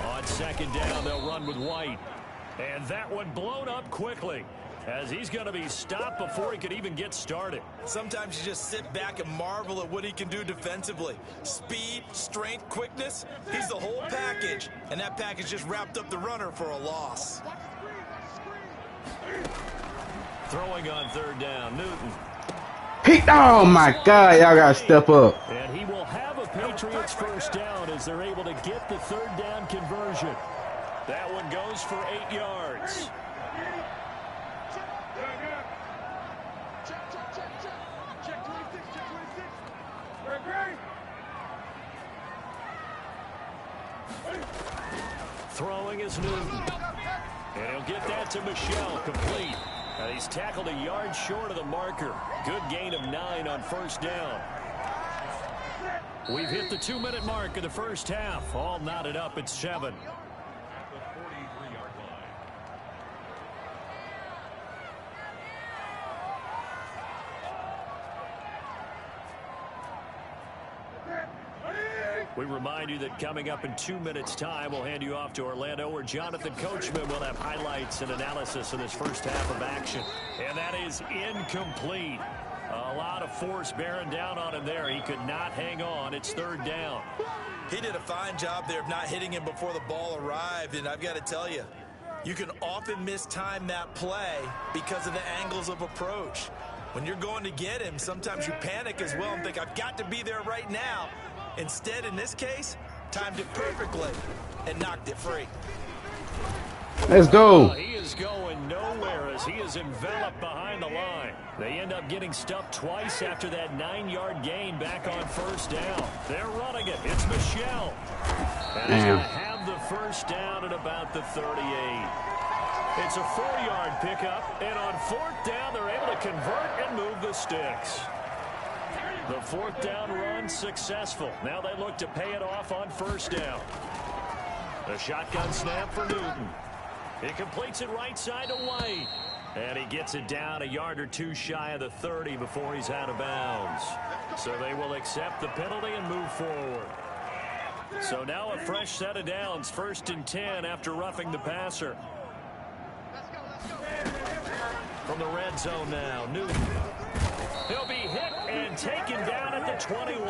On 2nd down, they'll run with White. And that one blown up quickly as he's going to be stopped before he could even get started. Sometimes you just sit back and marvel at what he can do defensively. Speed, strength, quickness, he's the whole package. And that package just wrapped up the runner for a loss. Throwing on 3rd down, Newton. Oh my God, y'all gotta step up. And he will have a Patriots 1st down as they're able to get the 3rd down conversion. That one goes for 8 yards. Throwing is Newton. And he'll get that to Michelle, complete. And he's tackled a yard short of the marker. Good gain of 9 on 1st down. We've hit the 2-minute mark of the first half. All knotted up at 7. We remind you that coming up in 2 minutes' time, we'll hand you off to Orlando, where Jonathan Coachman will have highlights and analysis of this first half of action. And that is incomplete. A lot of force bearing down on him there. He could not hang on. It's third down. He did a fine job there of not hitting him before the ball arrived, and I've got to tell you, you can often mistime that play because of the angles of approach. When you're going to get him, sometimes you panic as well and think, I've got to be there right now. Instead, in this case, timed it perfectly and knocked it free. Let's go. He is going nowhere as he is enveloped behind the line. They end up getting stuffed twice after that 9-yard gain back on first down. They're running it. It's Michelle. And he's going to have the first down at about the 38. It's a 4-yard pickup, and on fourth down, they're able to convert and move the sticks. The fourth down run successful. Now they look to pay it off on first down. A shotgun snap for Newton. He completes it right side to White. And he gets it down a yard or two shy of the 30 before he's out of bounds. So they will accept the penalty and move forward. So now a fresh set of downs, 1st and 10 after roughing the passer. From the red zone now, Newton. He'll be hit and taken down at the 21.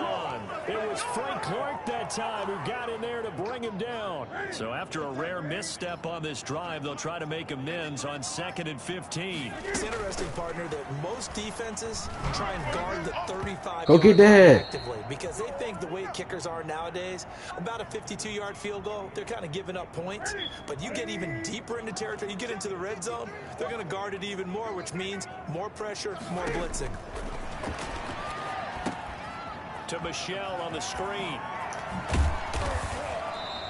It was Frank Clark that time who got in there to bring him down. So after a rare misstep on this drive, they'll try to make amends on 2nd and 15. It's interesting, partner, that most defenses try and guard the 35 Go get that. actively because they think the way kickers are nowadays, about a 52-yard field goal, they're kind of giving up points. But you get even deeper into territory, you get into the red zone, they're going to guard it even more, which means more pressure, more blitzing. To Michelle on the screen.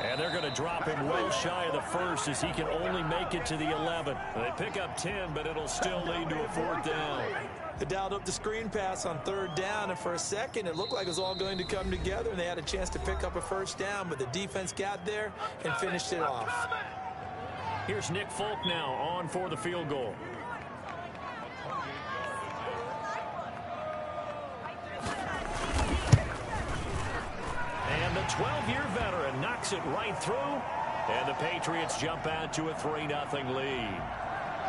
And they're going to drop him well shy of the first as he can only make it to the 11. They pick up 10, but it'll still lead to a 4th down. They dialed up the screen pass on 3rd down, and for a second it looked like it was all going to come together, and they had a chance to pick up a first down, but the defense got there and finished it off. Here's Nick Folk now on for the field goal. And the 12-year veteran knocks it right through, and the Patriots jump out to a 3-0 lead.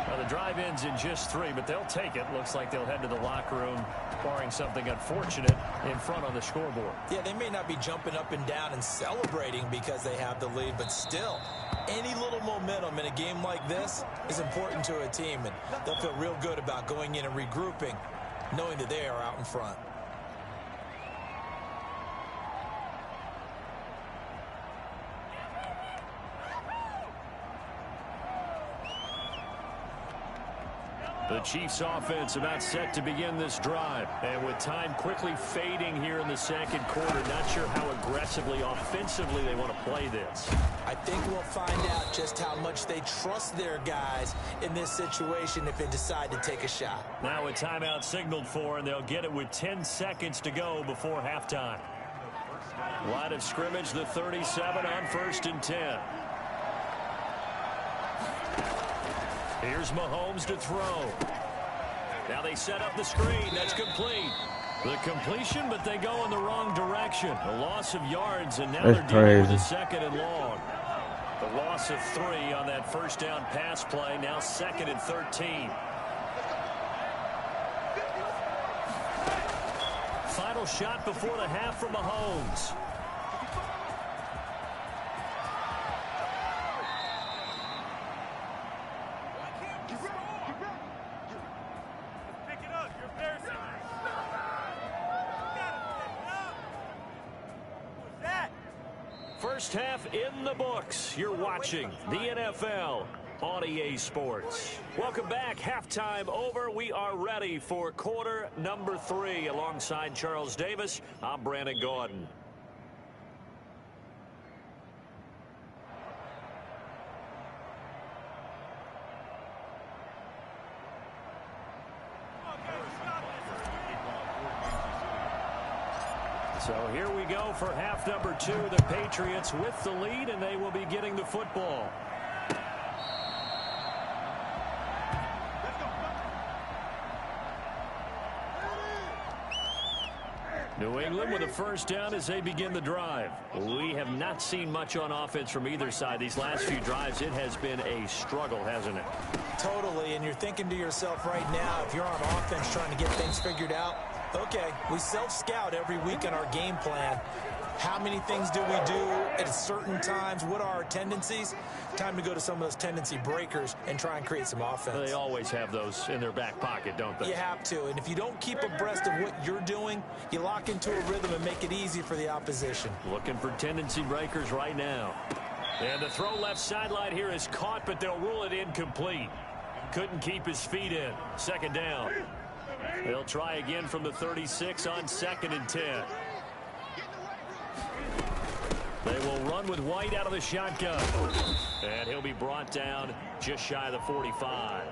Well, the drive ends in just 3, but they'll take it. Looks like they'll head to the locker room, barring something unfortunate in front on the scoreboard. Yeah, they may not be jumping up and down and celebrating because they have the lead, but still, any little momentum in a game like this is important to a team, and they'll feel real good about going in and regrouping, knowing that they are out in front. The Chiefs offense about set to begin this drive. And with time quickly fading here in the second quarter, not sure how aggressively, offensively they want to play this. I think we'll find out just how much they trust their guys in this situation if they decide to take a shot. Now a timeout signaled for, and they'll get it with 10 seconds to go before halftime. Line of scrimmage, the 37 on 1st and 10. Here's Mahomes to throw. Now they set up the screen. That's complete. The completion, but they go in the wrong direction. A loss of yards, and now they're dealing with a 2nd and long. The loss of 3 on that first down pass play. Now 2nd and 13. Final shot before the half from Mahomes. First half in the books. You're watching the NFL on EA Sports. Welcome back. Halftime over. We are ready for quarter number 3. Alongside Charles Davis, I'm Brandon Gordon. So here we go for half number 2. The Patriots with the lead, and they will be getting the football. New England with a first down as they begin the drive. We have not seen much on offense from either side. These last few drives, it has been a struggle, hasn't it? Totally, and you're thinking to yourself right now, if you're on offense trying to get things figured out, okay, we self-scout every week in our game plan. How many things do we do at certain times? What are our tendencies? Time to go to some of those tendency breakers and try and create some offense. They always have those in their back pocket, don't they? You have to, and if you don't keep abreast of what you're doing, you lock into a rhythm and make it easy for the opposition. Looking for tendency breakers right now. And the throw left sideline here is caught, but they'll rule it incomplete. Couldn't keep his feet in. Second down. They'll try again from the 36 on 2nd and 10. They will run with White out of the shotgun. And he'll be brought down just shy of the 45.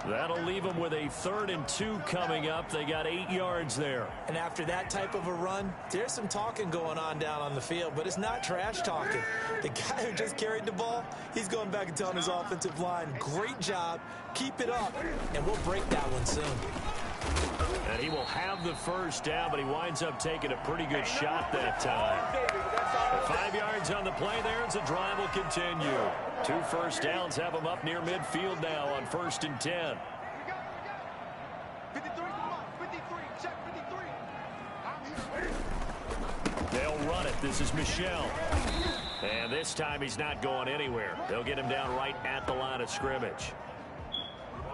That'll leave them with a 3rd and 2 coming up. They got 8 yards there. And after that type of a run, there's some talking going on down on the field, but it's not trash talking. The guy who just carried the ball, he's going back and telling his offensive line, great job, keep it up, and we'll break that one soon. And he will have the first down, but he winds up taking a pretty good shot that time. 5 yards on the play there as the drive will continue. 2 first downs have them up near midfield now on 1st and 10. 53, 53, check 53. They'll run it. This is Michel. And this time he's not going anywhere. They'll get him down right at the line of scrimmage.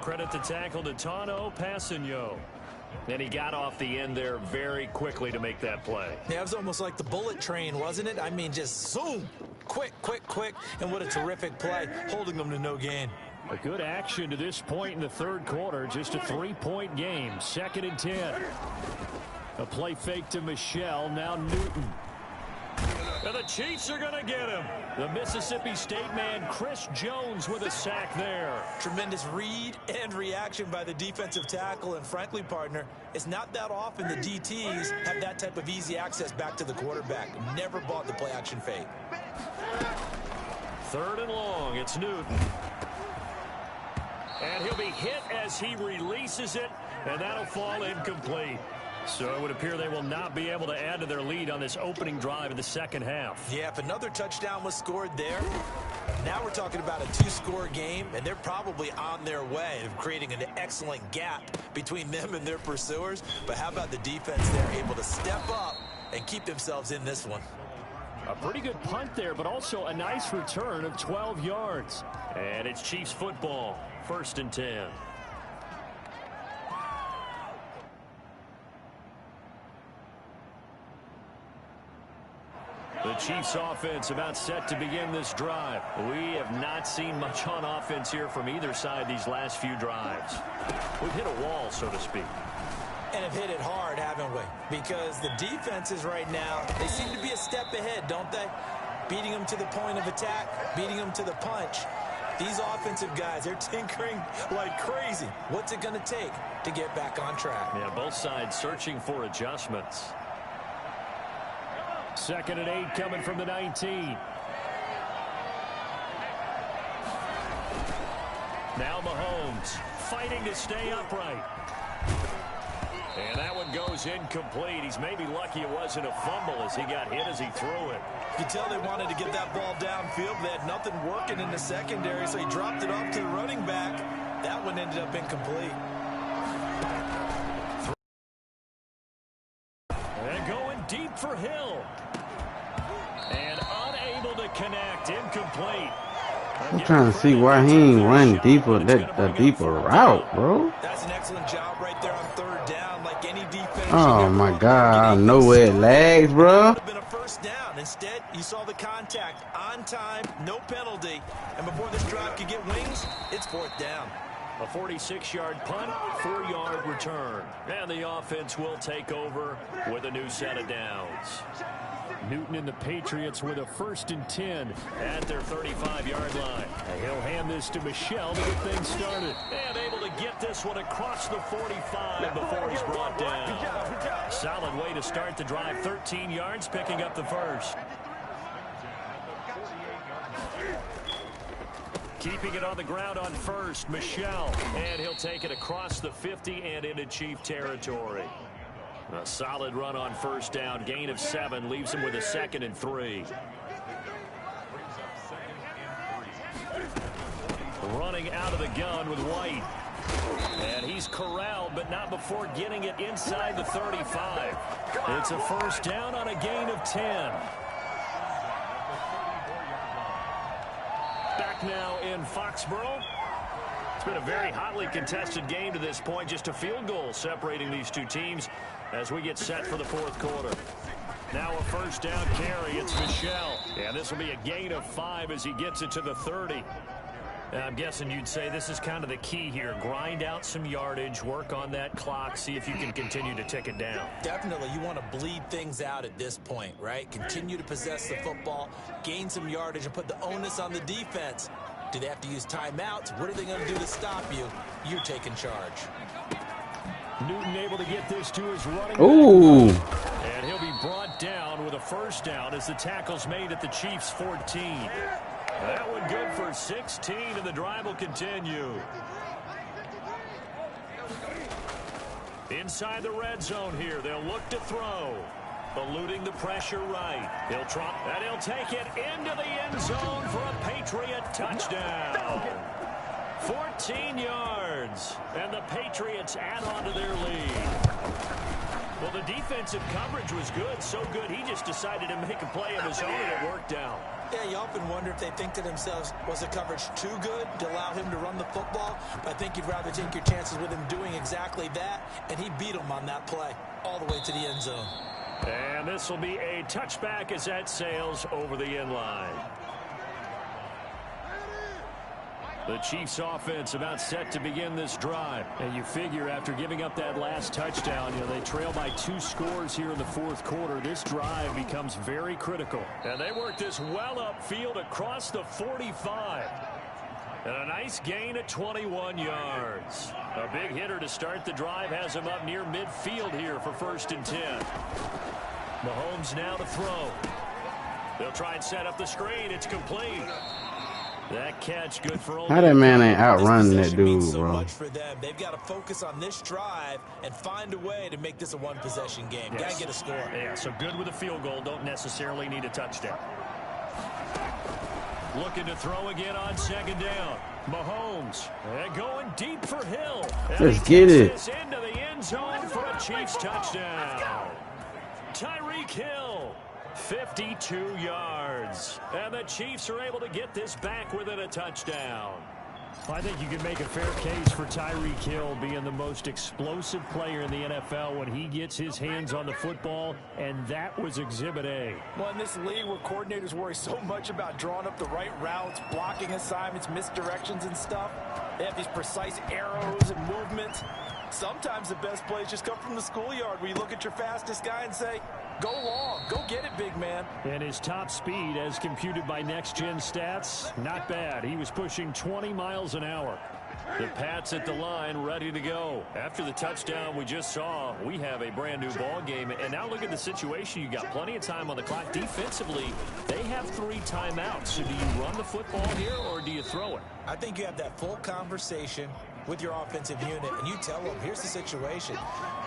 Credit the tackle to Tano Passigno. And he got off the end there very quickly to make that play. Yeah, it was almost like the bullet train, wasn't it? I mean, just zoom. Quick, quick, quick. And what a terrific play, holding them to no gain. A good action to this point in the 3rd quarter. Just a 3-point game. 2nd and 10. A play fake to Michel. Now Newton. And the Chiefs are going to get him. The Mississippi State man, Chris Jones, with a sack there. Tremendous read and reaction by the defensive tackle. And frankly, partner, it's not that often the DTs have that type of easy access back to the quarterback. Never bought the play action fake. 3rd and long. It's Newton. And he'll be hit as he releases it. And that'll fall incomplete. So it would appear they will not be able to add to their lead on this opening drive of the 2nd half. Yeah, if another touchdown was scored there, now we're talking about a 2-score game, and they're probably on their way of creating an excellent gap between them and their pursuers. But how about the defense there, able to step up and keep themselves in this one? A pretty good punt there, but also a nice return of 12 yards. And it's Chiefs football, 1st and 10. The Chiefs offense about set to begin this drive. We have not seen much on offense here from either side these last few drives. We've hit a wall, so to speak. And have hit it hard, haven't we? Because the defenses right now, they seem to be a step ahead, don't they? Beating them to the point of attack, beating them to the punch. These offensive guys, they're tinkering like crazy. What's it going to take to get back on track? Yeah, both sides searching for adjustments. 2nd and 8 coming from the 19. Now Mahomes fighting to stay upright. And that one goes incomplete. He's maybe lucky it wasn't a fumble as he got hit as he threw it. You can tell they wanted to get that ball downfield. They had nothing working in the secondary, so he dropped it off to the running back. That one ended up incomplete. And going deep for Hill. And unable to connect. Incomplete. I'm trying to see why he ain't run deeper, that deeper route, bro. That's an excellent job right there on 3rd down. Like any defense. Oh my God, I know where it lags, bro. Would have been a first down. Instead, you saw the contact on time, no penalty. And before this drive could get wings, it's 4th down. A 46-yard punt, 4-yard return. And the offense will take over with a new set of downs. Newton and the Patriots with a 1st and 10 at their 35-yard line. And he'll hand this to Michel to get things started. And able to get this one across the 45 before he's brought down. Solid way to start the drive. 13 yards, picking up the first. Keeping it on the ground on 1st, Michel. And he'll take it across the 50 and into Chief territory. A solid run on first down. Gain of 7 leaves him with a 2nd and 3. Running out of the gun with White. And he's corralled, but not before getting it inside the 35. It's a first down on a gain of 10. Back now in Foxborough. It's been a very hotly contested game to this point. Just a field goal separating these two teams as we get set for the 4th quarter. Now a first down carry. It's Michelle. And this will be a gain of 5 as he gets it to the 30. I'm guessing you'd say this is kind of the key here. Grind out some yardage, work on that clock, see if you can continue to tick it down. Definitely, you want to bleed things out at this point, right? Continue to possess the football, gain some yardage, and put the onus on the defense. Do they have to use timeouts? What are they going to do to stop you? You're taking charge. Newton able to get this to his running Ooh. back. And he'll be brought down with a first down as the tackle's made at the Chiefs' 14. That one good for 16, and the drive will continue. Inside the red zone here, they'll look to throw. Eluding the pressure right. He'll try, and he'll take it into the end zone for a Patriot touchdown. 14 yards, and the Patriots add on to their lead. Well, the defensive coverage was good, so good he just decided to make a play of his own, and it worked out. Yeah, you often wonder if they think to themselves, was the coverage too good to allow him to run the football? But I think you'd rather take your chances with him doing exactly that, and he beat him on that play all the way to the end zone. And this will be a touchback as that sails over the end line. The Chiefs offense about set to begin this drive. And you figure after giving up that last touchdown, they trail by 2 scores here in the 4th quarter. This drive becomes very critical. And they work this well upfield across the 45. And a nice gain of 21 yards. A big hitter to start the drive has him up near midfield here for 1st and 10. Mahomes now to throw. They'll try and set up the screen. It's complete. That catch good for only. How that man ain't outrunning that dude, so bro? much for them. They've got to focus on this drive and find a way to make this a 1-possession game. Yes. Got to get a score. Yeah, so good with a field goal. Don't necessarily need a touchdown. Looking to throw again on 2nd down. Mahomes and going deep for Hill. And let's get it into the end zone for a Chiefs touchdown. Tyreek Hill. 52 yards. And the Chiefs are able to get this back within a touchdown. I think you can make a fair case for Tyreek Hill being the most explosive player in the NFL when he gets his hands on the football, and that was Exhibit A. Well, in this league where coordinators worry so much about drawing up the right routes, blocking assignments, misdirections and stuff, they have these precise arrows and movements. Sometimes the best plays just come from the schoolyard where you look at your fastest guy and say, go long, go get it, big man. And his top speed, as computed by NextGen stats, not bad. He was pushing 20 miles an hour. The Pats at the line, ready to go. After the touchdown we just saw, we have a brand new ball game. And now look at the situation. You got plenty of time on the clock. Defensively, they have 3 timeouts. So do you run the football here or do you throw it? I think you have that full conversation with your offensive unit, and you tell them, here's the situation.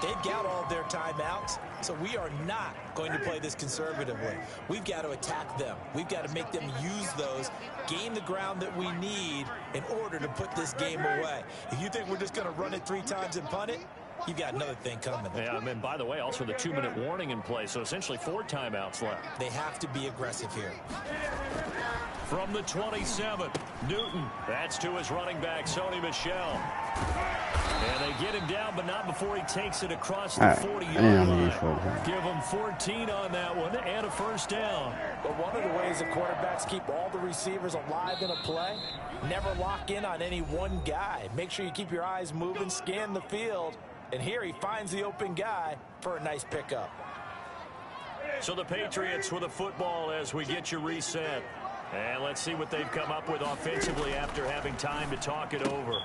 They've got all their timeouts, so we are not going to play this conservatively. We've got to attack them. We've got to make them use those, gain the ground that we need in order to put this game away. If you think we're just going to run it 3 times and punt it, you've got another thing coming. Yeah, and by the way, also the 2-minute warning in play, so essentially 4 timeouts left. They have to be aggressive here. From the 27, Newton. That's to his running back, Sony Michel. And they get him down, but not before he takes it across the 40-yard line. Give him 14 on that one and a first down. But one of the ways the quarterbacks keep all the receivers alive in a play, never lock in on any one guy. Make sure you keep your eyes moving, scan the field. And here he finds the open guy for a nice pickup. So the Patriots with a football as we get you reset. And let's see what they've come up with offensively after having time to talk it over.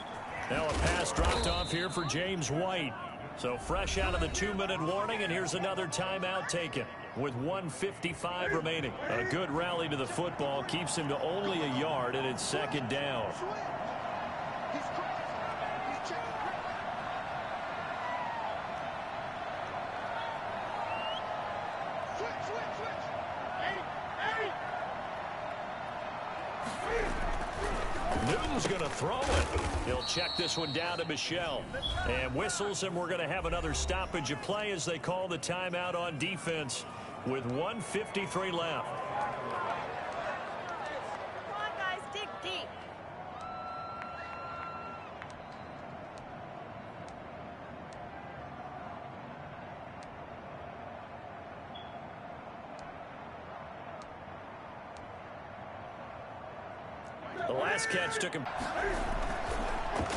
Now a pass dropped off here for James White. So fresh out of the 2-minute warning, and here's another timeout taken with 1:55 remaining. A good rally to the football keeps him to only a yard, and it's 2nd down. Newton's going to throw it. He'll check this one down to Michelle. And whistles, and we're going to have another stoppage of play as they call the timeout on defense with 1:53 left. Come on, guys, dig deep. The last catch took him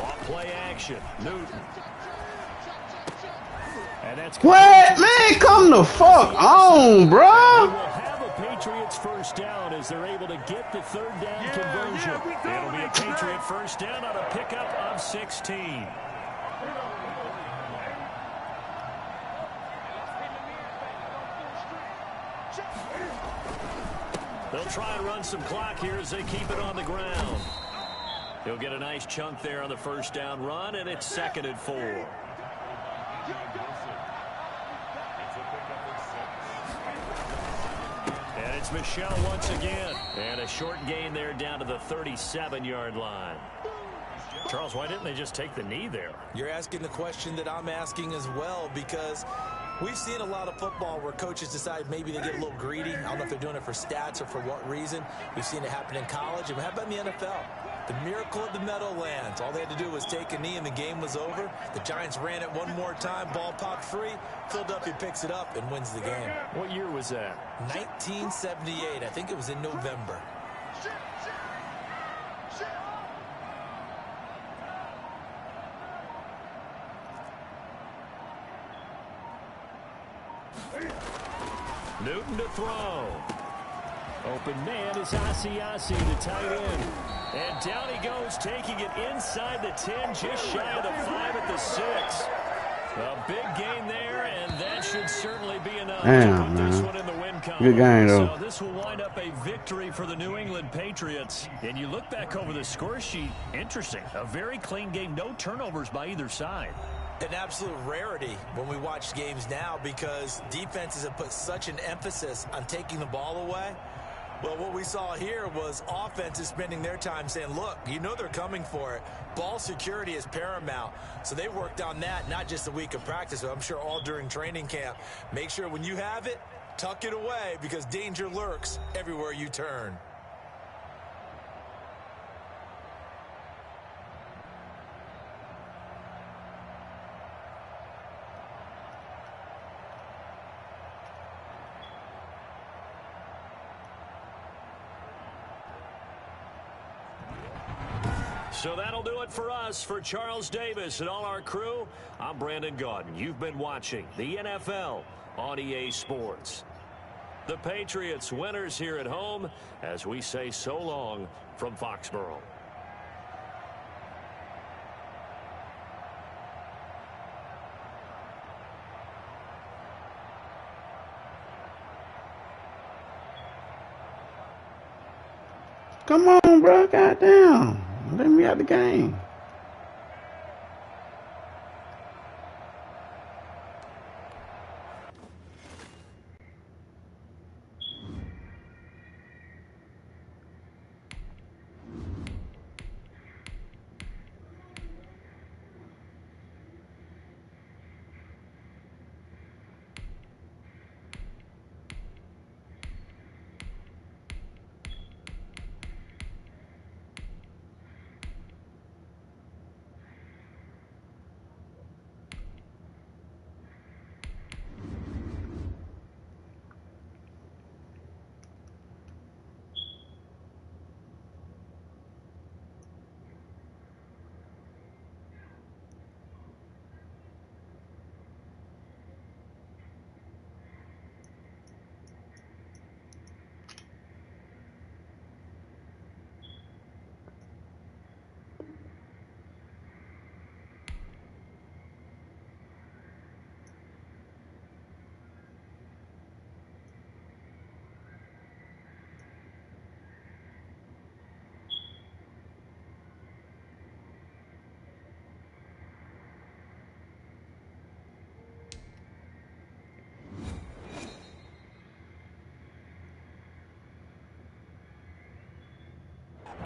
off play action. Newton. And that's What? Man, come the fuck on, bro. We'll have a Patriots first down as they're able to get the third down conversion. It'll be a Patriot first down on a pickup of 16. They'll try and run some clock here as they keep it on the ground. He'll get a nice chunk there on the first down run, and it's 2nd and 4. And it's Michelle once again. And a short gain there down to the 37-yard line. Charles, why didn't they just take the knee there? You're asking the question that I'm asking as well, because we've seen a lot of football where coaches decide maybe they get a little greedy. I don't know if they're doing it for stats or for what reason. We've seen it happen in college. And how about in the NFL? The miracle of the Meadowlands. All they had to do was take a knee and the game was over. The Giants ran it one more time. Ball popped free. Philadelphia picks it up and wins the game. What year was that? 1978. I think it was in November. Newton to throw. Open man is Asiasi, the tight end. And down he goes, taking it inside the 10, just shy of the 5 at the 6. A big gain there, and that should certainly be enough to put this one in the win column. Good game, though. So this will wind up a victory for the New England Patriots. And you look back over the score sheet, interesting. A very clean game, no turnovers by either side. An absolute rarity when we watch games now, because defenses have put such an emphasis on taking the ball away. Well, what we saw here was offenses spending their time saying, look, you know they're coming for it. Ball security is paramount. So they worked on that, not just a week of practice, but I'm sure all during training camp. Make sure when you have it, tuck it away, because danger lurks everywhere you turn. So that'll do it for us. For Charles Davis and all our crew, I'm Brandon Gaudin. You've been watching the NFL on EA Sports. The Patriots winners here at home as we say so long from Foxborough. Come on, bro. Goddamn. Let me out the game.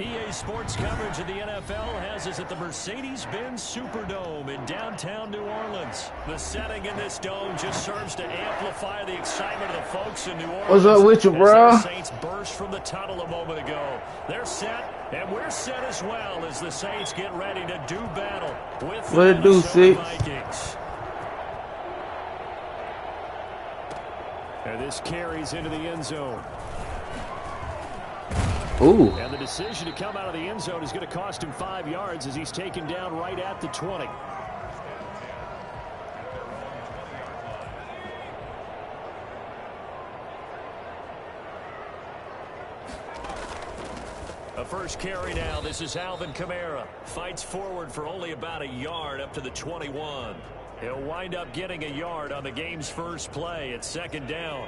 EA Sports coverage of the NFL has us at the Mercedes-Benz Superdome in downtown New Orleans. The setting in this dome just serves to amplify the excitement of the folks in New Orleans. What's up with you, bro? The Saints burst from the tunnel a moment ago. They're set, and we're set as well as the Saints get ready to do battle with the Minnesota Vikings. And this carries into the end zone. Ooh. And the decision to come out of the end zone is going to cost him 5 yards as he's taken down right at the 20. A first carry now. This is Alvin Kamara. Fights forward for only about a yard up to the 21. He'll wind up getting a yard on the game's first play. It's second down.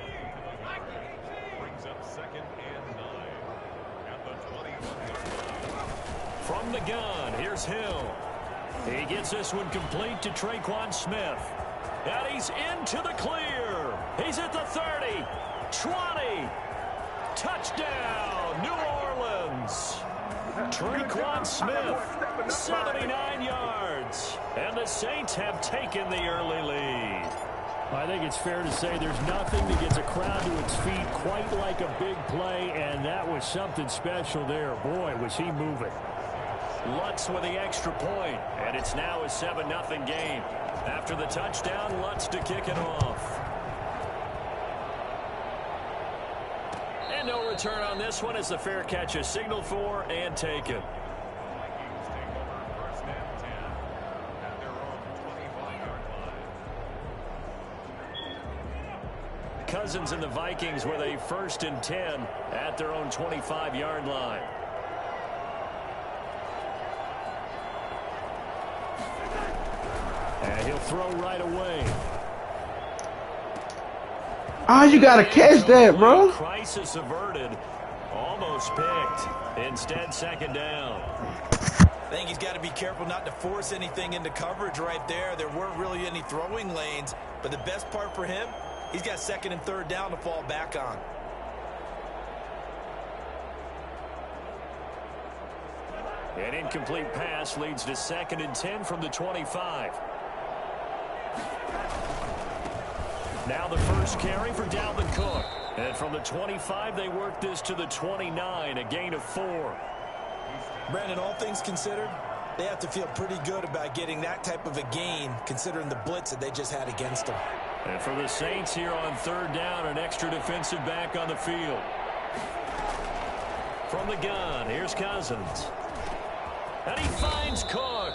Brings up 2nd and 9 at the 21. From the gun, here's Hill. He gets this one complete to Traquan Smith. And he's into the clear. He's at the 30, 20. Touchdown, New Orleans. Traquan Smith, 79 yards. And the Saints have taken the early lead. I think it's fair to say there's nothing that gets a crowd to its feet quite like a big play, and that was something special there. Boy, was he moving. Lutz with the extra point, and it's now a 7-0 game. After the touchdown, Lutz to kick it off. And no return on this one as the fair catch is signaled for and taken. Vikings take over 1st and 10 at their own 25-yard line. Cousins and the Vikings with a 1st and 10 at their own 25-yard line. And he'll throw right away. Oh, you gotta catch that, bro. Crisis averted. Almost picked. Instead, second down. I think he's got to be careful not to force anything into coverage right there. There weren't really any throwing lanes, but the best part for him, he's got 2nd and 3rd down to fall back on. An incomplete pass leads to 2nd and 10 from the 25. Now the first carry for Dalvin Cook. And from the 25, they work this to the 29, a gain of 4. Brandon, all things considered, they have to feel pretty good about getting that type of a gain, considering the blitz that they just had against them. And for the Saints here on 3rd down, an extra defensive back on the field. From the gun, here's Cousins. And he finds Cook.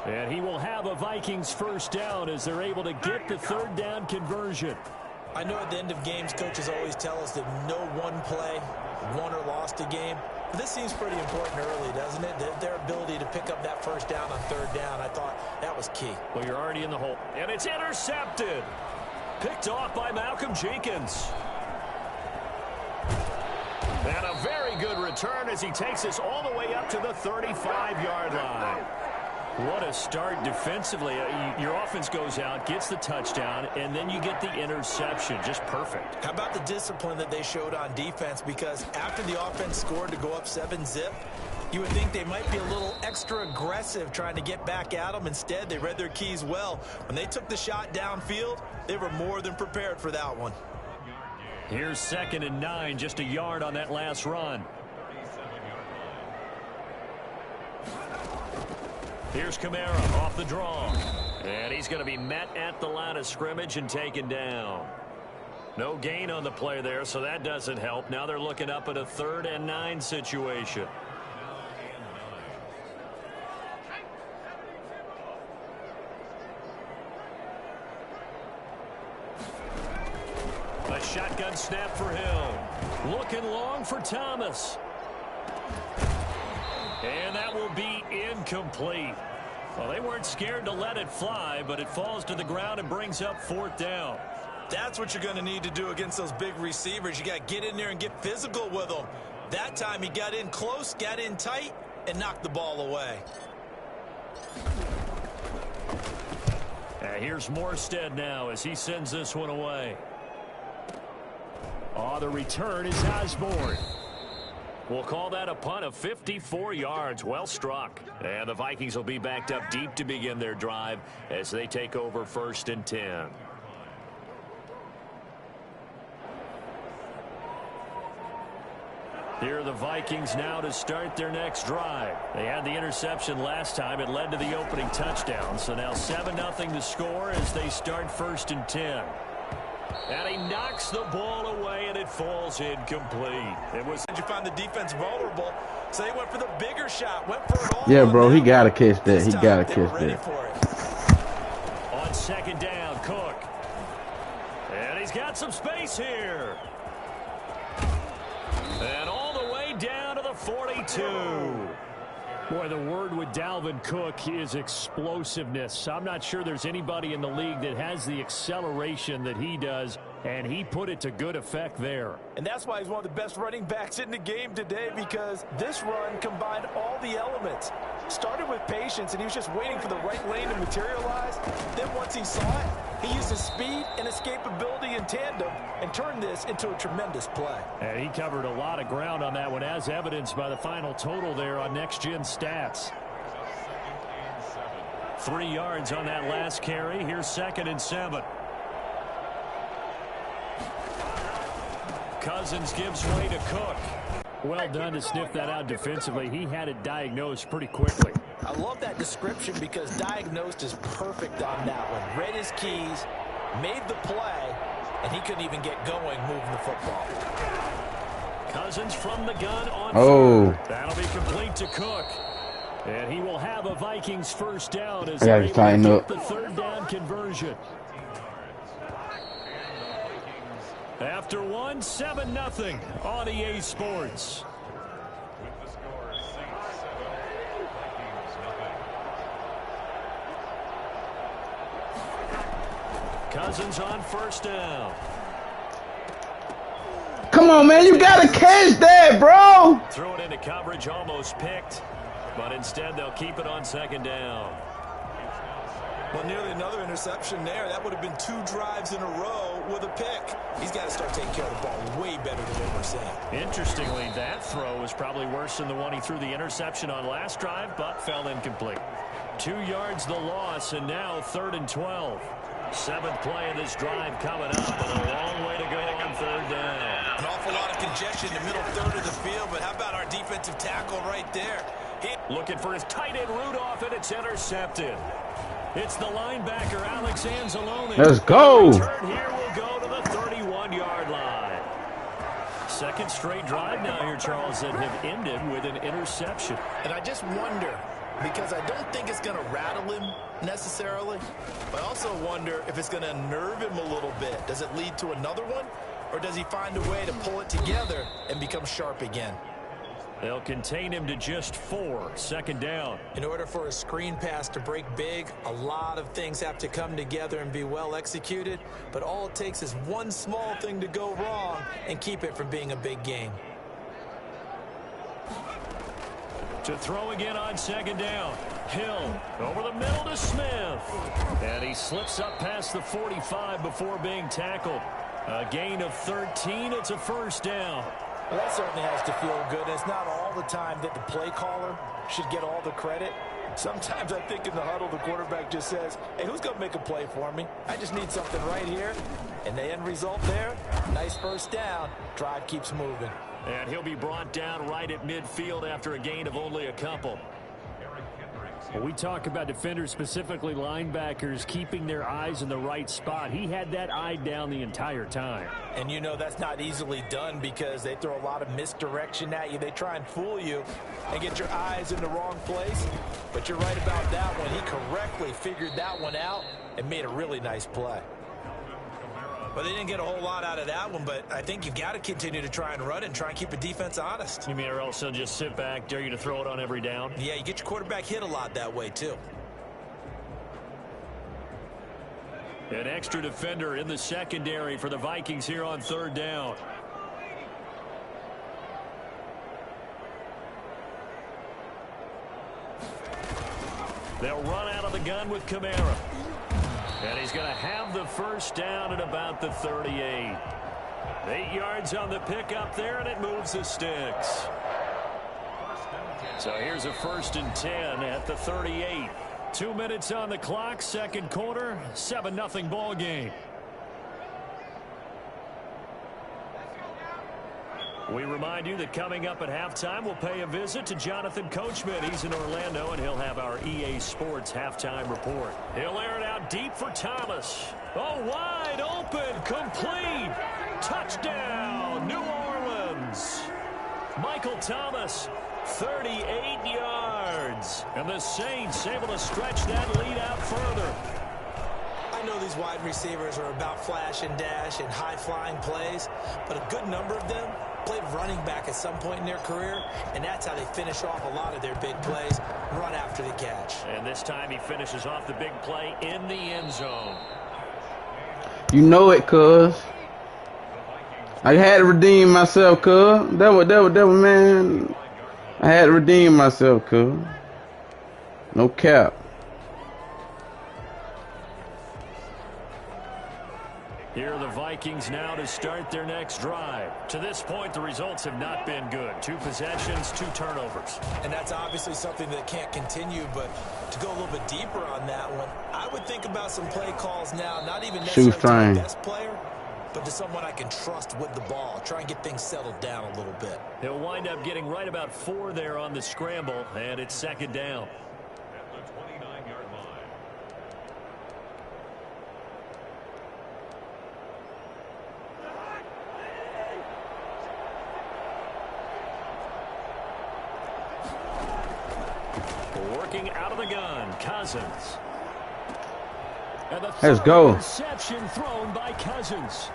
And he will have a Vikings 1st down as they're able to get the 3rd down conversion. I know at the end of games, coaches always tell us that no one play won or lost a game. But this seems pretty important early, doesn't it? Their ability to pick up that 1st down on 3rd down, I thought that was key. Well, you're already in the hole. And it's intercepted. Picked off by Malcolm Jenkins. And a very good return as he takes us all the way up to the 35-yard line. What a start defensively. Your offense goes out, gets the touchdown, and then you get the interception. Just perfect. How about the discipline that they showed on defense? Because after the offense scored to go up 7-zip, you would think they might be a little extra aggressive trying to get back at them. Instead, they read their keys well. When they took the shot downfield, they were more than prepared for that one. Here's 2nd and 9, just a yard on that last run. Here's Kamara off the draw. And he's going to be met at the line of scrimmage and taken down. No gain on the play there, so that doesn't help. Now they're looking up at a 3rd and 9 situation. A shotgun snap for Hill. Looking long for Thomas. And that will be incomplete. Well, they weren't scared to let it fly, but it falls to the ground and brings up 4th down. That's what you're going to need to do against those big receivers. You got to get in there and get physical with them. That time he got in close, got in tight, and knocked the ball away. Here's Morstead now as he sends this one away. Oh, the return is Osborne. We'll call that a punt of 54 yards. Well struck. And the Vikings will be backed up deep to begin their drive as they take over 1st and 10. Here are the Vikings now to start their next drive. They had the interception last time. It led to the opening touchdown. So now 7-0 the score as they start 1st and 10. And he knocks the ball away, and it falls incomplete. You find the defense vulnerable, so they went for the bigger shot. Went for it all. Yeah, bro, he got to catch that. He got to catch that. On 2nd down, Cook. And he's got some space here. And all the way down to the 42. Boy, the word with Dalvin Cook is explosiveness. I'm not sure there's anybody in the league that has the acceleration that he does, and he put it to good effect there. And that's why he's one of the best running backs in the game today, because this run combined all the elements. Started with patience, and he was just waiting for the right lane to materialize. Then once he saw it, he used his speed and escapability in tandem and turned this into a tremendous play. And he covered a lot of ground on that one, as evidenced by the final total there on NextGen Stats. 3 yards on that last carry. Here's 2nd and 7. Cousins gives way to Cook. Well done to sniff that out defensively. He had it diagnosed pretty quickly. I love that description because diagnosed is perfect on that one. Read his keys, made the play, and he couldn't even get going moving the football. Cousins from the gun on third. That'll be complete to Cook. And he will have a Vikings 1st down as they're able to get the 3rd down conversion. After 7-0 on EA Sports. Cousins on 1st down. Come on, man. You got to catch that, bro. Threw it into coverage, almost picked. But instead, they'll keep it on 2nd down. Well, nearly another interception there. That would have been 2 drives in a row with a pick. He's got to start taking care of the ball way better than what we're seeing. Interestingly, that throw was probably worse than the one he threw the interception on last drive, but fell incomplete. 2 yards the loss, and now 3rd and 12. 7th play of this drive coming up, and a long way to go on 3rd down. An awful lot of congestion in the middle 3rd of the field, but how about our defensive tackle right there? Looking for his tight end Rudolph, and it's intercepted. It's the linebacker, Alex Anzalone. Let's go. Return here will go to the 31-yard line. 2nd straight drive now here, Charles, that have ended with an interception. And I just wonder, because I don't think it's going to rattle him necessarily, but I also wonder if it's going to unnerve him a little bit. Does it lead to another one, or does he find a way to pull it together and become sharp again? They'll contain him to just 4. 2nd down. In order for a screen pass to break big, a lot of things have to come together and be well executed, but all it takes is one small thing to go wrong and keep it from being a big game. To throw again on 2nd down. Hill over the middle to Smith. And he slips up past the 45 before being tackled. A gain of 13. It's a 1st down. Well, that certainly has to feel good. It's not all the time that the play caller should get all the credit. Sometimes I think in the huddle, the quarterback just says, hey, who's going to make a play for me? I just need something right here. And the end result there, nice 1st down. Drive keeps moving. And he'll be brought down right at midfield after a gain of only a couple. Well, we talk about defenders, specifically linebackers, keeping their eyes in the right spot. He had that eye down the entire time. And you know that's not easily done because they throw a lot of misdirection at you. They try and fool you and get your eyes in the wrong place. But you're right about that one. He correctly figured that one out and made a really nice play. Well, they didn't get a whole lot out of that one, but I think you've got to continue to try and run it and try and keep the defense honest. You mean or else they'll just sit back, dare you to throw it on every down? Yeah, you get your quarterback hit a lot that way, too. An extra defender in the secondary for the Vikings here on 3rd down. They'll run out of the gun with Kamara. And he's going to have the 1st down at about the 38. 8 yards on the pickup there, and it moves the sticks. So here's a 1st and 10 at the 38. 2 minutes on the clock, second quarter, 7-0 ball game. We remind you that coming up at halftime, we'll pay a visit to Jonathan Coachman. He's in Orlando, and he'll have our EA Sports halftime report. He'll air it out deep for Thomas. Oh, wide open, complete. Touchdown, New Orleans. Michael Thomas, 38 yards. And the Saints able to stretch that lead out further. I know these wide receivers are about flash and dash and high-flying plays, but a good number of them played running back at some point in their career, and that's how they finish off a lot of their big plays, run after the catch. And this time he finishes off the big play in the end zone. You know it, cuz. I had to redeem myself, cuz. That was, man. I had to redeem myself, cuz. No cap. Here are the Vikings now to start their next drive. To this point, the results have not been good. 2 possessions, 2 turnovers. And that's obviously something that can't continue, but to go a little bit deeper on that one, I would think about some play calls now, not even necessarily to the best player, but to someone I can trust with the ball. Try and get things settled down a little bit. He'll wind up getting right about 4 there on the scramble, and it's 2nd down. At the 29-yard line. Working out of the gun, Cousins. And the Let's go. Interception thrown by Cousins.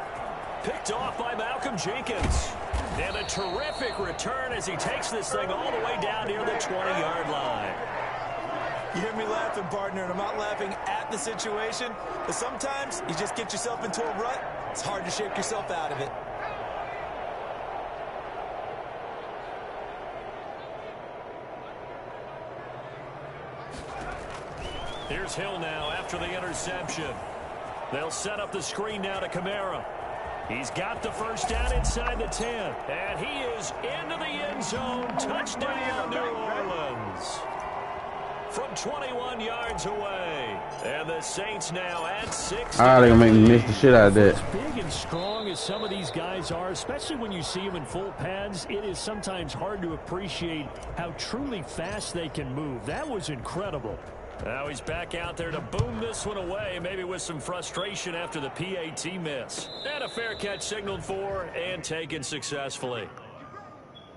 Picked off by Malcolm Jenkins. And a terrific return as he takes this thing all the way down near the 20-yard line. You hear me laughing, partner, and I'm not laughing at the situation, but sometimes you just get yourself into a rut. It's hard to shake yourself out of it. Here's Hill now after the interception. They'll set up the screen now to Kamara. He's got the first down inside the 10. And he is into the end zone. Touchdown, New Orleans. From 21 yards away. And the Saints now at 6. They're going to make me miss the shit out of that. As big and strong as some of these guys are, especially when you see them in full pads, it is sometimes hard to appreciate how truly fast they can move. That was incredible. Now he's back out there to boom this one away, maybe with some frustration after the PAT miss. And a fair catch signaled for and taken successfully.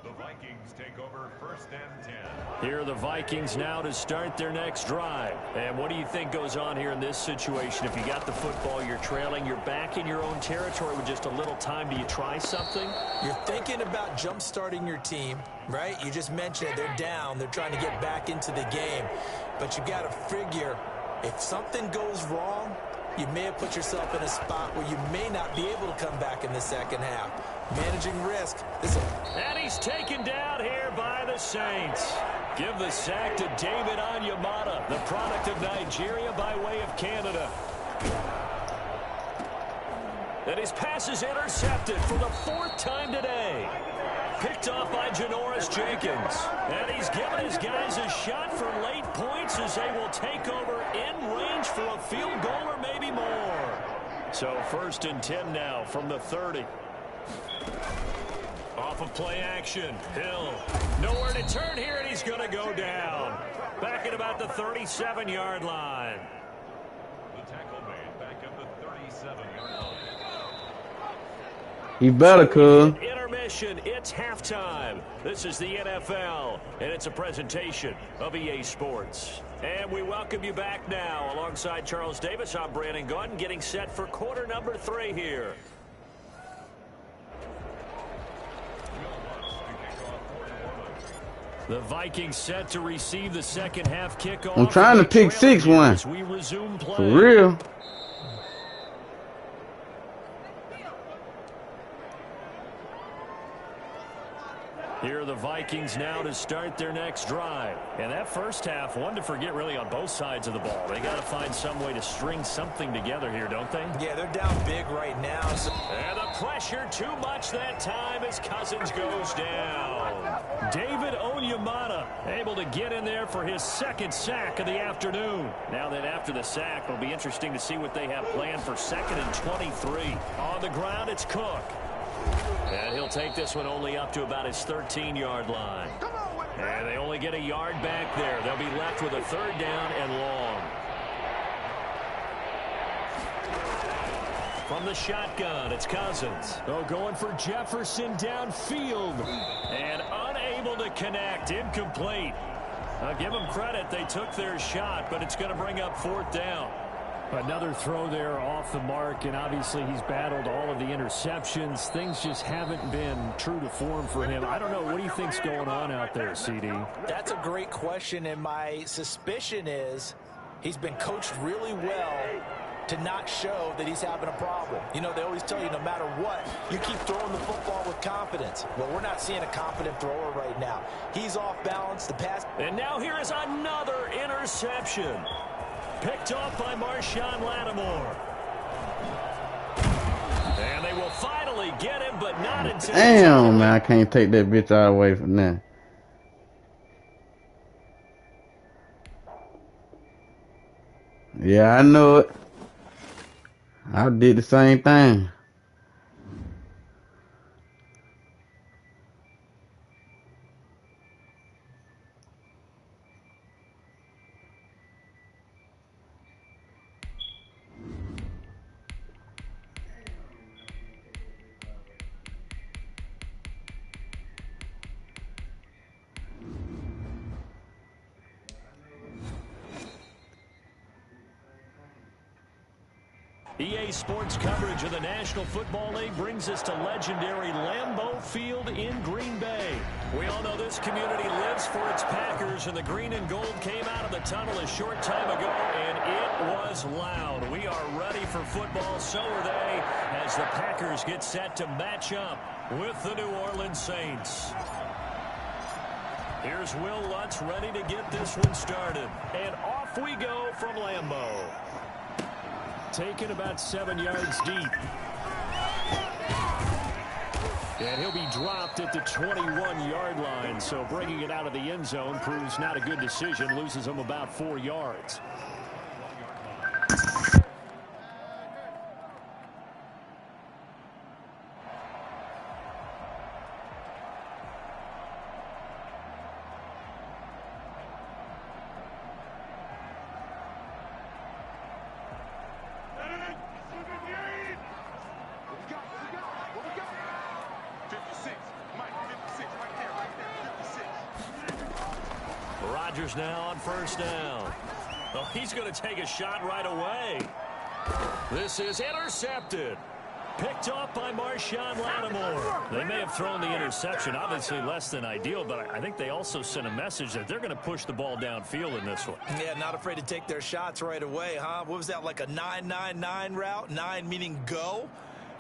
The Vikings take over 1st and 10. Here are the Vikings now to start their next drive. And what do you think goes on here in this situation? If you got the football, you're trailing, you're back in your own territory with just a little time. Do you try something? You're thinking about jump-starting your team, right? You just mentioned it. They're down. They're trying to get back into the game. But you got to figure, if something goes wrong, you may have put yourself in a spot where you may not be able to come back in the second half. Managing risk. And he's taken down here by the Saints. Give the sack to David Onyemata, the product of Nigeria by way of Canada. And his pass is intercepted for the 4th time today. Picked off by Janoris Jenkins. And he's given his guys a shot for late points as they will take over in range for a field goal or maybe more. So 1st and 10 now from the 30. Off of play action. Hill. Nowhere to turn here, and he's going to go down. Back at about the 37-yard line. The tackle made back at the 37-yard line. You better, cuz. Intermission. It's halftime. This is the NFL, and it's a presentation of EA Sports. And we welcome you back now. Alongside Charles Davis, I'm Brandon Gordon, getting set for quarter number 3 here. The Vikings set to receive the second half kickoff. I'm trying to pick 6 one. We resume play. For real. Here are the Vikings now to start their next drive. And that first half, one to forget really on both sides of the ball. They got to find some way to string something together here, don't they? Yeah, they're down big right now. And the pressure too much that time as Cousins goes down. David Onyemata Camara able to get in there for his second sack of the afternoon. Now then, after the sack, it'll be interesting to see what they have planned for 2nd and 23. On the ground, it's Cook. And he'll take this one only up to about his 13-yard line. And they only get a yard back there. They'll be left with a 3rd down and long. From the shotgun, it's Cousins. Oh, going for Jefferson downfield. And unable to connect. Incomplete. I'll give them credit. They took their shot, but it's going to bring up 4th down. Another throw there off the mark, and obviously he's battled all of the interceptions. Things just haven't been true to form for him. I don't know. What do you think's going on out there, CD? That's a great question, and my suspicion is he's been coached really well to not show that he's having a problem. You know, they always tell you no matter what, you keep throwing the football with confidence. Well, we're not seeing a confident thrower right now. He's off balance. The pass. And now here is another interception. Picked off by Marshawn Lattimore. And they will finally get him, but not until... Damn, man, I can't take that bitch out away from that. Yeah, I know it. I did the same thing. EA Sports coverage of the National Football League brings us to legendary Lambeau Field in Green Bay. We all know this community lives for its Packers, and the green and gold came out of the tunnel a short time ago, and it was loud. We are ready for football, so are they, as the Packers get set to match up with the New Orleans Saints. Here's Will Lutz ready to get this one started, and off we go from Lambeau. Taken about 7 yards deep. And he'll be dropped at the 21-yard line, so bringing it out of the end zone proves not a good decision, loses him about 4 yards. Rodgers now on 1st down. Oh, he's going to take a shot right away. This is intercepted. Picked off by Marshawn Lattimore. They may have thrown the interception, obviously less than ideal, but I think they also sent a message that they're going to push the ball downfield in this one. Yeah, not afraid to take their shots right away, huh? What was that, like a 9-9-9 route? 9 meaning go?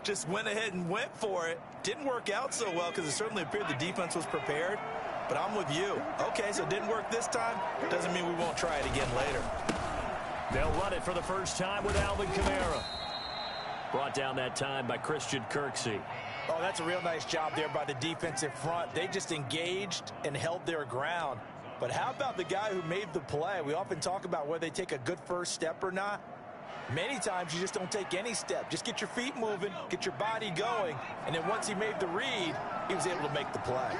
Just went ahead and went for it. Didn't work out so well because it certainly appeared the defense was prepared. But I'm with you. Okay, so it didn't work this time. Doesn't mean we won't try it again later. They'll run it for the first time with Alvin Kamara. Brought down that time by Christian Kirksey. Oh, that's a real nice job there by the defensive front. They just engaged and held their ground. But how about the guy who made the play? We often talk about whether they take a good first step or not. Many times you just don't take any step. Just get your feet moving, get your body going, and then once he made the read, he was able to make the play.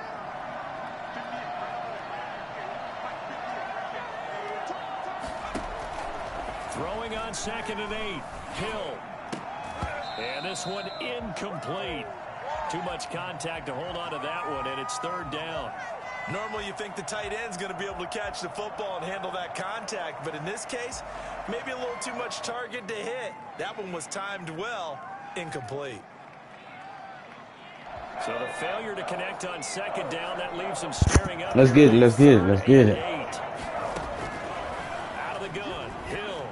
Throwing on 2nd and 8. Hill. And this one incomplete. Too much contact to hold on to that one, and it's 3rd down. Normally you think the tight end's going to be able to catch the football and handle that contact, but in this case, maybe a little too much target to hit. That one was timed well. Incomplete. So the failure to connect on 2nd down, that leaves him staring up. Let's get it. Let's get it. Let's get it. Out of the gun. Hill.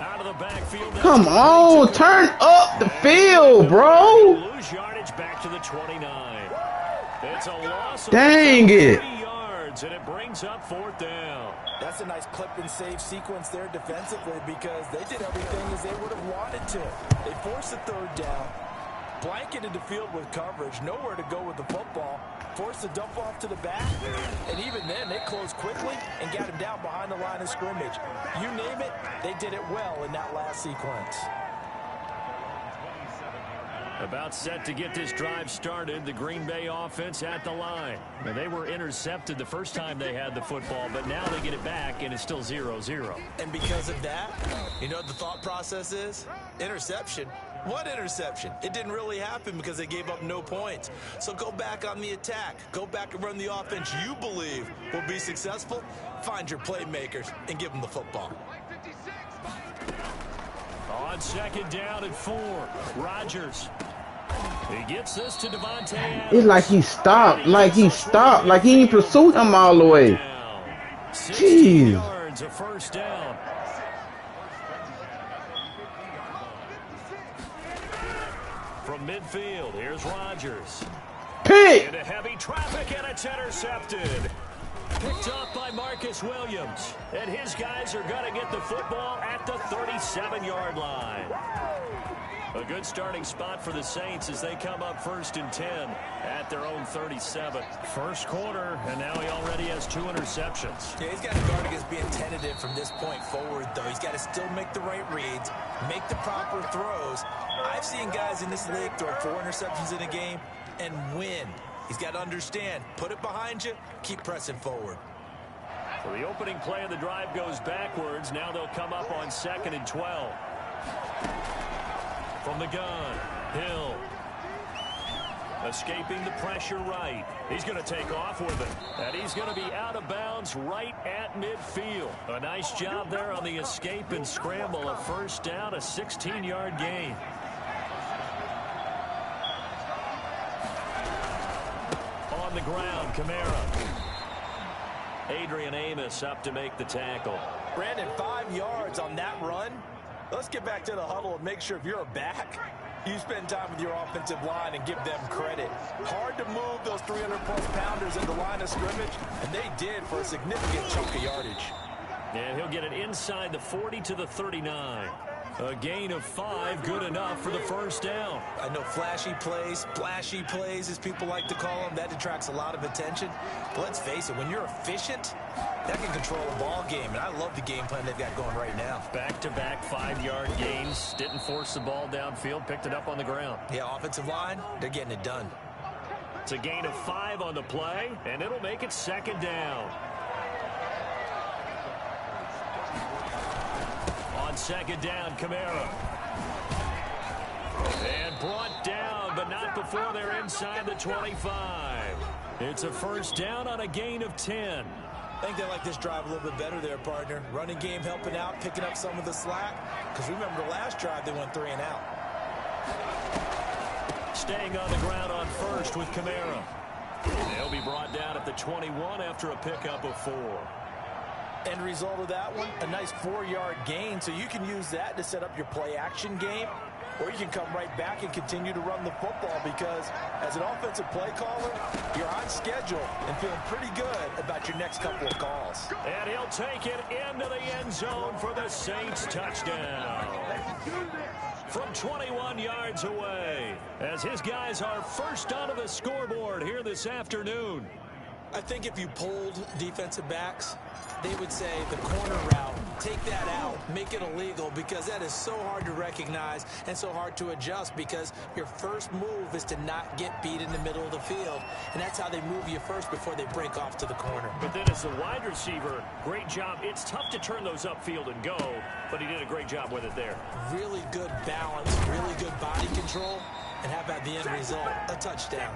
Out of the backfield. Come on. Turn up the field, bro. Lose yardage back to the 29. It's a loss of Dang it. 3 yards, and it brings up 4th down. That's a nice clip and save sequence there defensively because they did everything as they would have wanted to. They forced the 3rd down, Blanketed the field with coverage, nowhere to go with the football. Forced to dump off to the back, and even then, they closed quickly and got him down behind the line of scrimmage. You name it, they did it well in that last sequence. About set to get this drive started, the Green Bay offense at the line. Now, they were intercepted the first time they had the football, but now they get it back, and it's still 0-0. And because of that, you know what the thought process is? Interception. What interception? It didn't really happen because they gave up no points. So go back on the attack. Go back and run the offense you believe will be successful. Find your playmakers and give them the football. On second down and 4, Rodgers. He gets this to Devontae Adams. It's like he stopped. Like he ain't pursued him all the way. 16 yards, a first down. From midfield, here's Rodgers. Pick! Into heavy traffic, and it's intercepted. Picked up by Marcus Williams. And his guys are going to get the football at the 37-yard line. A good starting spot for the Saints as they come up 1st and 10 at their own 37. First quarter, and now he already has 2 interceptions. Yeah, he's got to guard against being tentative from this point forward, though. He's got to still make the right reads, make the proper throws. I've seen guys in this league throw 4 interceptions in a game and win. He's got to understand, put it behind you, keep pressing forward. So the opening play of the drive goes backwards. Now they'll come up on 2nd and 12. From the gun, Hill. Escaping the pressure right. He's going to take off with it. And he's going to be out of bounds right at midfield. A nice job there on the escape and scramble. A first down, a 16-yard gain. On the ground, Kamara. Adrian Amos up to make the tackle. Brandon, 5 yards on that run. Let's get back to the huddle and make sure if you're a back, you spend time with your offensive line and give them credit. Hard to move those 300-plus pounders in the line of scrimmage, and they did for a significant chunk of yardage. And he'll get it inside the 40 to the 39. A gain of 5, good enough for the first down. I know flashy plays, splashy plays, as people like to call them, that attracts a lot of attention. But let's face it, when you're efficient, that can control a ball game, and I love the game plan they've got going right now. Back-to-back 5-yard gains, didn't force the ball downfield, picked it up on the ground. Yeah, offensive line, they're getting it done. It's a gain of 5 on the play, and it'll make it 2nd down. On 2nd down, Kamara. And brought down, but not before they're inside the 25. It's a first down on a gain of 10. I think they like this drive a little bit better there, partner. Running game helping out, picking up some of the slack. Because remember the last drive, they went 3 and out. Staying on the ground on first with Kamara. They'll be brought down at the 21 after a pickup of 4. End result of that one, a nice 4-yard gain. So you can use that to set up your play-action game. Or you can come right back and continue to run the football because as an offensive play caller, you're on schedule and feeling pretty good about your next couple of calls. And he'll take it into the end zone for the Saints touchdown. From 21 yards away as his guys are first onto the scoreboard here this afternoon. I think if you polled defensive backs, they would say the corner route, take that out, make it illegal because that is so hard to recognize and so hard to adjust because your first move is to not get beat in the middle of the field. And that's how they move you first before they break off to the corner. But then as a wide receiver, great job. It's tough to turn those upfield and go, but he did a great job with it there. Really good balance, really good body control, and how about the end result? A touchdown.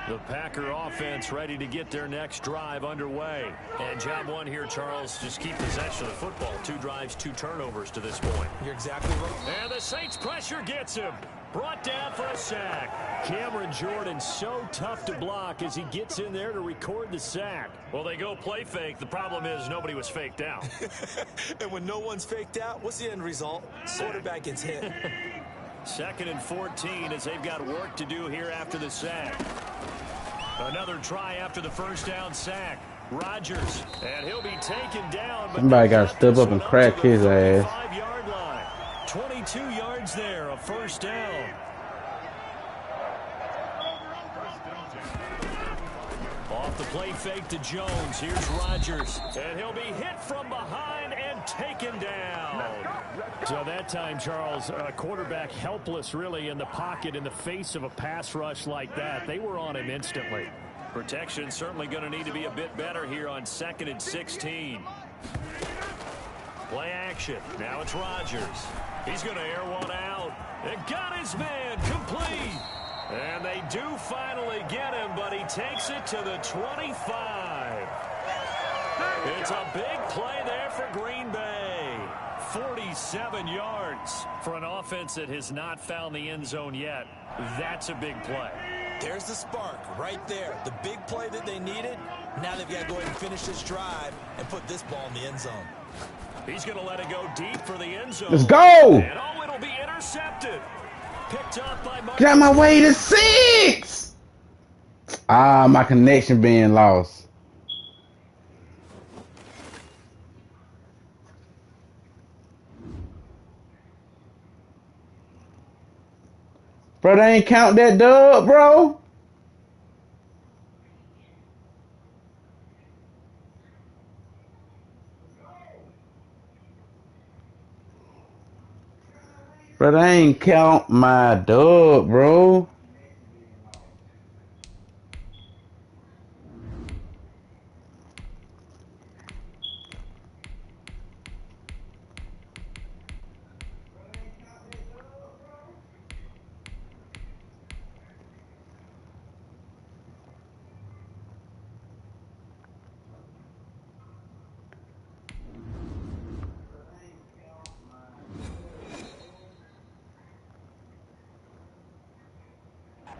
The Packer offense ready to get their next drive underway. And job 1 here, Charles, just keep possession of the football. 2 drives, 2 turnovers to this point. You're exactly right. And the Saints pressure gets him. Brought down for a sack. Cameron Jordan so tough to block as he gets in there to record the sack. Well, they go play fake. The problem is nobody was faked out. And when no one's faked out, what's the end result? Quarterback gets hit. 2nd and 14 as they've got work to do here after the sack. Another try after the first down sack. Rodgers, and he'll be taken down. But Somebody got to step up and crack his ass. 35-yard line. 22 yards there, a first down. Off the play fake to Jones. Here's Rodgers, and he'll be hit from behind and taken down. So that time, Charles, quarterback helpless really in the pocket in the face of a pass rush like that. They were on him instantly. Protection certainly going to need to be a bit better here on 2nd and 16. Play action. Now it's Rodgers. He's going to air one out. It got his man complete. And they do finally get him, but he takes it to the 25. It's a big play there for Green Bay. 47 yards for an offense that has not found the end zone yet. That's a big play. There's the spark right there. The big play that they needed. Now they've got to go ahead and finish this drive and put this ball in the end zone. He's going to let it go deep for the end zone. Let's go! And oh, it'll be intercepted. Picked up by Mark. Got my way to 6! Ah, my connection being lost. Bro, they ain't count that dub, bro. Bro, they ain't count my dub, bro.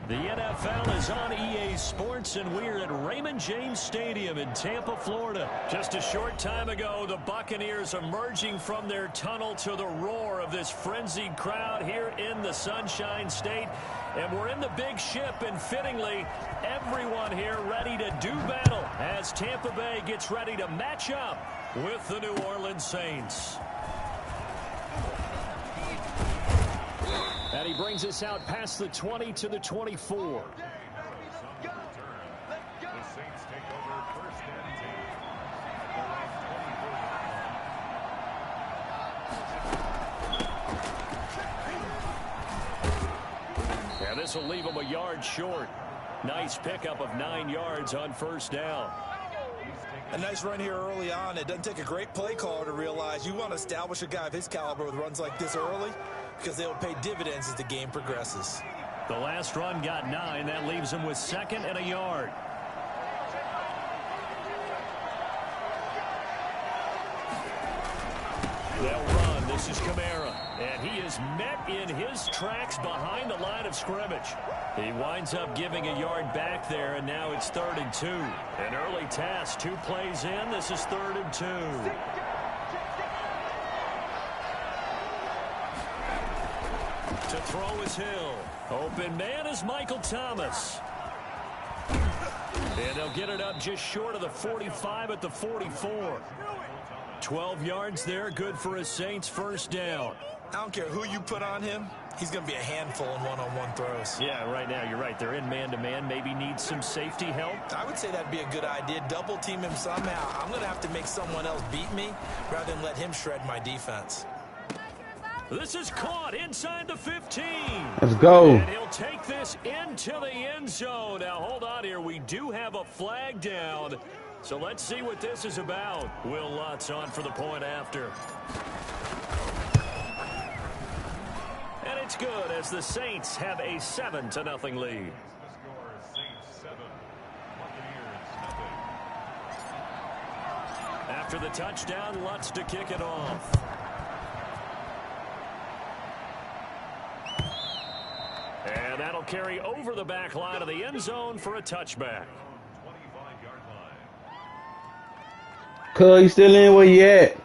The NFL is on EA Sports, and we're at Raymond James Stadium in Tampa, Florida. Just a short time ago, the Buccaneers emerging from their tunnel to the roar of this frenzied crowd here in the Sunshine State. And we're in the big ship, and fittingly, everyone here ready to do battle as Tampa Bay gets ready to match up with the New Orleans Saints. And he brings us out past the 20 to the 24. The Saints take over 1st and 10. And this will leave him a yard short. Nice pickup of 9 yards on 1st down. A nice run here early on. It doesn't take a great play caller to realize you want to establish a guy of his caliber with runs like this early, because they will pay dividends as the game progresses. The last run got 9. That leaves him with 2nd and a yard. They'll run. This is Kamara. And he is met in his tracks behind the line of scrimmage. He winds up giving a yard back there, and now it's 3rd and 2. An early task. 2 plays in. This is 3rd and 2. To throw is Hill. Open man is Michael Thomas. And they'll get it up just short of the 45 at the 44. 12 yards there, good for a Saints 1st down. I don't care who you put on him. He's going to be a handful in one-on-one throws. Yeah, right now you're right. They're in man-to-man. Maybe needs some safety help. I would say that'd be a good idea. Double team him somehow. I'm going to have to make someone else beat me rather than let him shred my defense. This is caught inside the 15. Let's go. And he'll take this into the end zone. Now, hold on here. We do have a flag down. So let's see what this is about. Will Lutz on for the point after. And it's good as the Saints have a 7-0 lead. After the touchdown, Lutz to kick it off. And that'll carry over the back line of the end zone for a touchback. 25-yard line. Cuz, you still in? Where you at?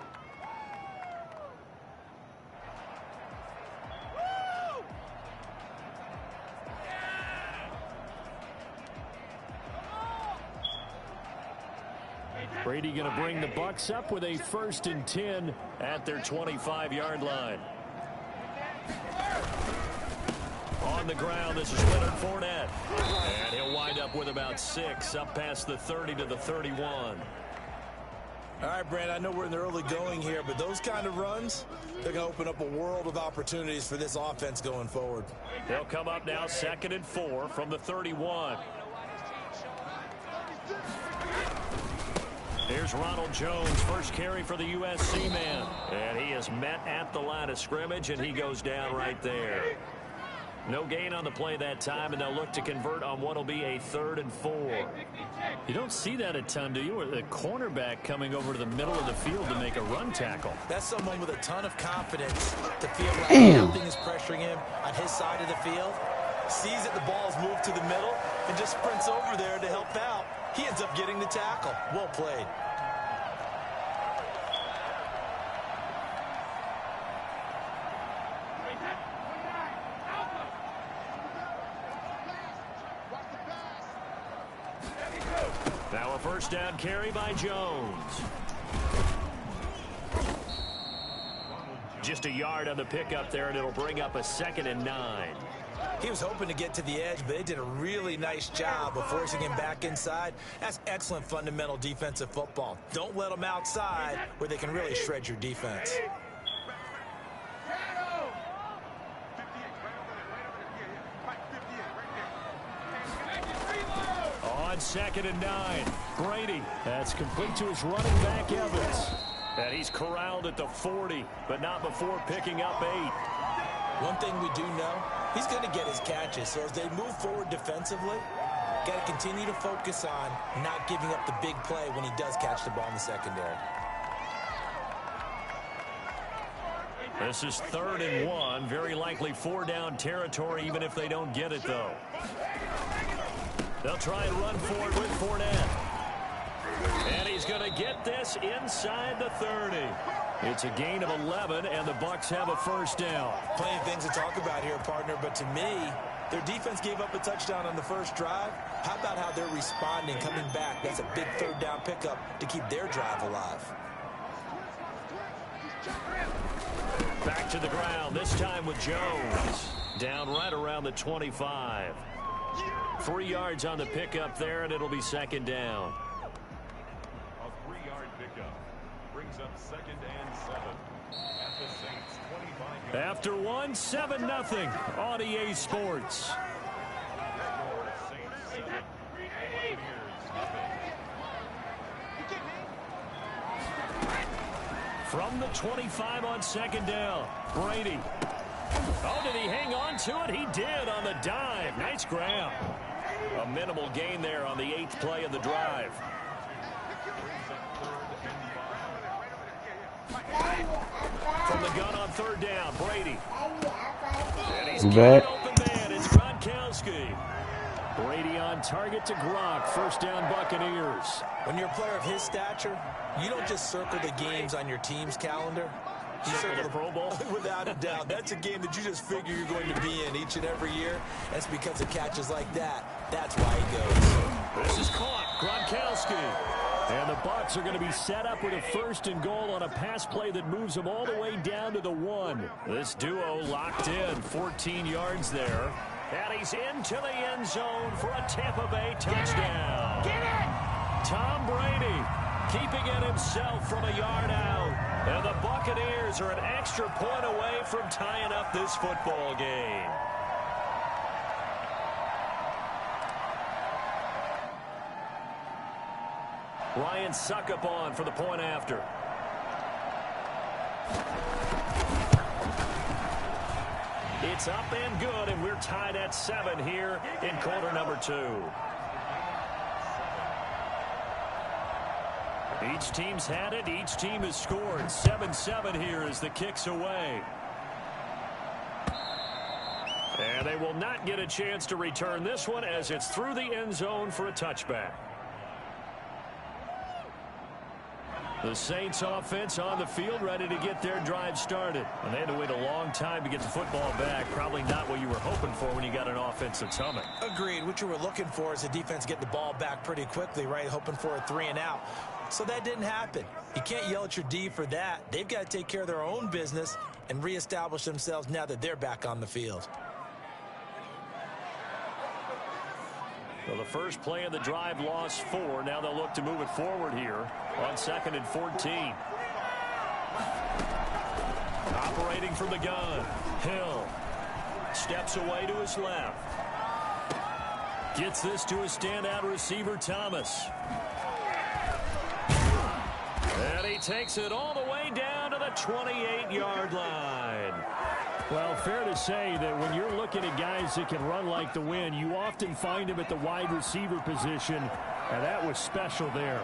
Brady going to bring the Bucs up with a 1st and 10 at their 25-yard line. On the ground, this is Leonard Fournette. And he'll wind up with about 6, up past the 30 to the 31. All right, Brand, I know we're in the early going here, but those kind of runs, they're going to open up a world of opportunities for this offense going forward. They'll come up now 2nd and 4 from the 31. Here's Ronald Jones, first carry for the USC man. And he is met at the line of scrimmage, and he goes down right there. No gain on the play that time, and they'll look to convert on what will be a 3rd and 4. You don't see that a ton, do you? Or the cornerback coming over to the middle of the field to make a run tackle. That's someone with a ton of confidence to feel like nothing is pressuring him on his side of the field. Sees that the ball's moved to the middle and just sprints over there to help out. He ends up getting the tackle. Well played. Now a 1st down carry by Jones. Just a yard on the pickup there, and it'll bring up a 2nd and 9. He was hoping to get to the edge, but they did a really nice job of forcing him back inside. That's excellent fundamental defensive football. Don't let them outside where they can really shred your defense. On 2nd and 9, Brady. That's complete to his running back, Evans. And he's corralled at the 40, but not before picking up 8. One thing we do know, he's going to get his catches. So as they move forward defensively, got to continue to focus on not giving up the big play when he does catch the ball in the secondary. This is 3rd and 1. Very likely 4-down territory, even if they don't get it, though. They'll try and run forward with Fournette. And he's going to get this inside the 30. It's a gain of 11, and the Bucs have a 1st down. Plenty of things to talk about here, partner, but to me, their defense gave up a touchdown on the first drive. How about how they're responding, coming back? That's a big 3rd down pickup to keep their drive alive. Back to the ground, this time with Jones. Down right around the 25. 3 yards on the pickup there, and it'll be 2nd down. A 3-yard pickup brings up 2nd and 7 at the Saints 25 yards. After 1, 7-0 on EA Sports. Saints 7, Buccaneers nothing. From the 25 on 2nd down, Brady. Oh, did he hang on to it? He did on the dive. Nice grab. A minimal gain there on the 8th play of the drive. From the gun on 3rd down, Brady. And he's got an open man. It's Gronkowski. Brady on target to Gronk. 1st down, Buccaneers. When you're a player of his stature, you don't just circle the games on your team's calendar. You circle the Pro Bowl? Without a doubt. That's a game that you just figure you're going to be in each and every year. That's because of catches like that. That's why he goes. This is caught. Gronkowski. And the Bucs are going to be set up with a 1st and goal on a pass play that moves them all the way down to the 1. This duo locked in. 14 yards there. And he's into the end zone for a Tampa Bay touchdown. Get it! Tom Brady keeping it himself from a yard out. And the Buccaneers are an extra point away from tying up this football game. Ryan Suckup on for the point after. It's up and good, and we're tied at 7 here in quarter number 2. Each team's had it. Each team has scored. 7-7 here as the kick's away. And they will not get a chance to return this one as it's through the end zone for a touchback. The Saints offense on the field ready to get their drive started. And they had to wait a long time to get the football back. Probably not what you were hoping for when you got an offense that's humming. Agreed. What you were looking for is the defense get the ball back pretty quickly, right? Hoping for a 3 and out. So that didn't happen. You can't yell at your D for that. They've got to take care of their own business and reestablish themselves now that they're back on the field. Well, the first play of the drive lost 4. Now they'll look to move it forward here on 2nd and 14. Operating from the gun, Hill steps away to his left. Gets this to his standout receiver, Thomas. And he takes it all the way down to the 28-yard line. Well, fair to say that when you're looking at guys that can run like the wind, you often find them at the wide receiver position, and that was special there.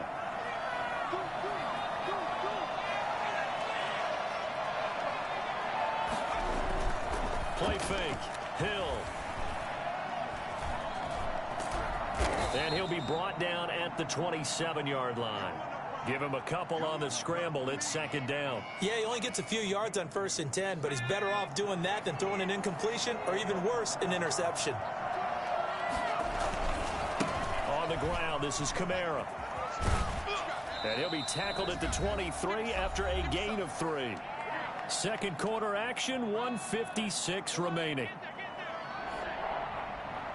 Play fake, Hill. And he'll be brought down at the 27-yard line. Give him a couple on the scramble. It's 2nd down. Yeah, he only gets a few yards on 1st and 10, but he's better off doing that than throwing an incompletion or even worse, an interception. On the ground, this is Kamara. And he'll be tackled at the 23 after a gain of 3. Second quarter action, 1:56 remaining.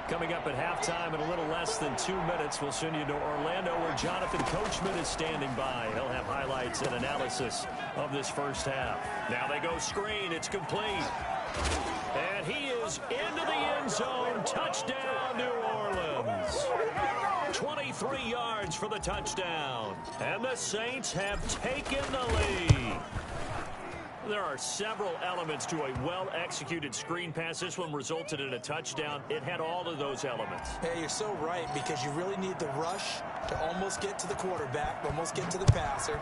Coming up at halftime in a little less than 2 minutes, we'll send you to Orlando where Jonathan Coachman is standing by. He'll have highlights and analysis of this first half. Now they go screen. It's complete. And he is into the end zone. Touchdown, New Orleans. 23 yards for the touchdown. And the Saints have taken the lead. There are several elements to a well-executed screen pass. This one resulted in a touchdown. It had all of those elements. Hey, you're so right, because you really need the rush to almost get to the quarterback, almost get to the passer.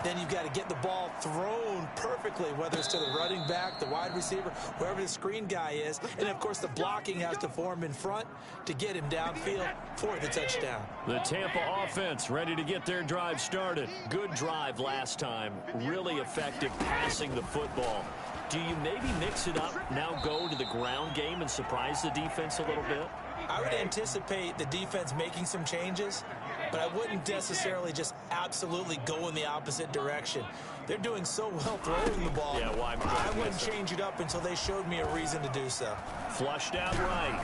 Then you've got to get the ball thrown perfectly, whether it's to the running back, the wide receiver, wherever the screen guy is. And, of course, the blocking has to form in front to get him downfield for the touchdown. The Tampa offense ready to get their drive started. Good drive last time. Really effective passing the football. Do you maybe mix it up, now go to the ground game and surprise the defense a little bit? I would anticipate the defense making some changes, but I wouldn't necessarily just absolutely go in the opposite direction. They're doing so well throwing the ball. Yeah, why? I wouldn't change it up until they showed me a reason to do so. Flushed out right.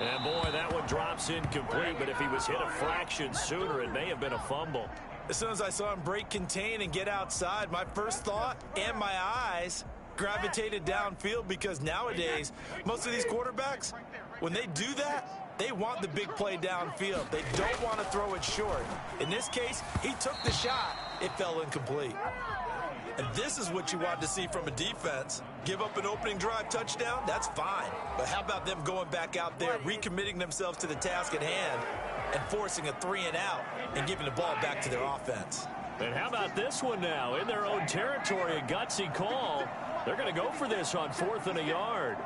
And boy, that one drops incomplete, but if he was hit a fraction sooner, it may have been a fumble. As soon as I saw him break contain and get outside, my first thought and my eyes gravitated downfield, because nowadays, most of these quarterbacks, when they do that, they want the big play downfield. They don't want to throw it short. In this case, he took the shot. It fell incomplete. And this is what you want to see from a defense. Give up an opening drive touchdown, that's fine. But how about them going back out there, recommitting themselves to the task at hand, and forcing a 3-and-out and giving the ball back to their offense. And how about this one now? In their own territory, a gutsy call. They're going to go for this on 4th and a yard.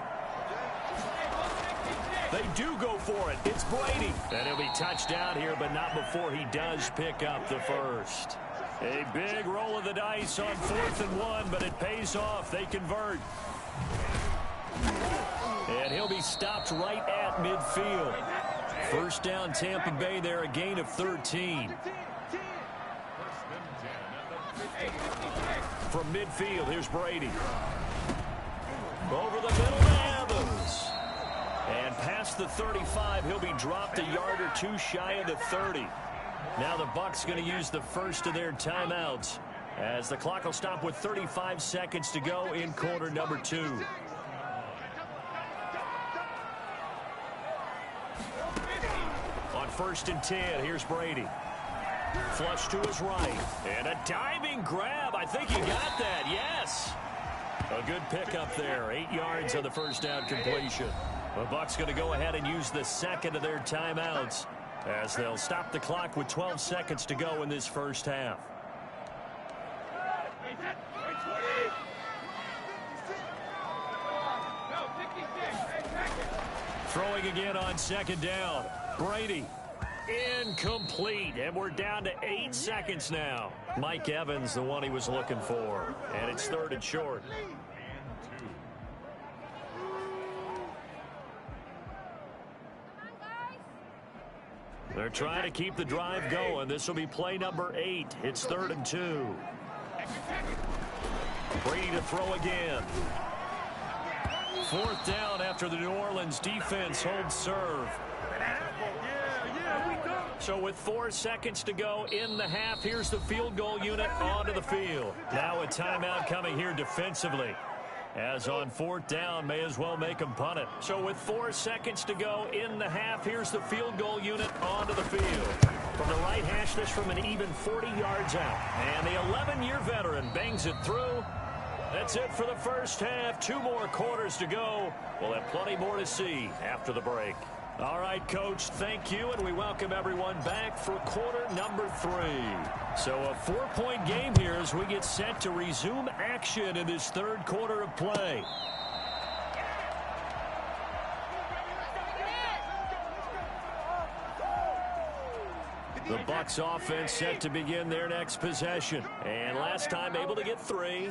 They do go for it. It's Brady. And he'll be touched down here, but not before he does pick up the first. A big roll of the dice on 4th and 1, but it pays off. They convert. And he'll be stopped right at midfield. First down, Tampa Bay there, a gain of 13. From midfield, here's Brady. Over the middle to Evans. And past the 35, he'll be dropped a yard or two shy of the 30. Now the Bucs going to use the first of their timeouts, as the clock will stop with 35 seconds to go in quarter number 2. On 1st and 10, here's Brady. Flush to his right. And a diving grab. I think he got that. Yes. A good pickup there. 8 yards on the first down completion. The Bucs going to go ahead and use the second of their timeouts, as they'll stop the clock with 12 seconds to go in this first half. Throwing again on 2nd down. Brady. Incomplete, and we're down to 8 seconds now. Mike Evans, the one he was looking for, and it's 3rd and short. They're trying to keep the drive going. This will be play number 8. It's 3rd and 2. Brady to throw again. 4th down after the New Orleans defense holds serve. So with 4 seconds to go in the half, here's the field goal unit onto the field. Now a timeout coming here defensively. As on 4th down, may as well make them punt it. So with 4 seconds to go in the half, here's the field goal unit onto the field. From the right hash, this from an even 40 yards out. And the 11-year veteran bangs it through. That's it for the first half. 2 more quarters to go. We'll have plenty more to see after the break. All right, Coach, thank you, and we welcome everyone back for quarter number 3. So a 4-point game here as we get set to resume action in this 3rd quarter of play. The Bucs offense set to begin their next possession. And last time able to get 3.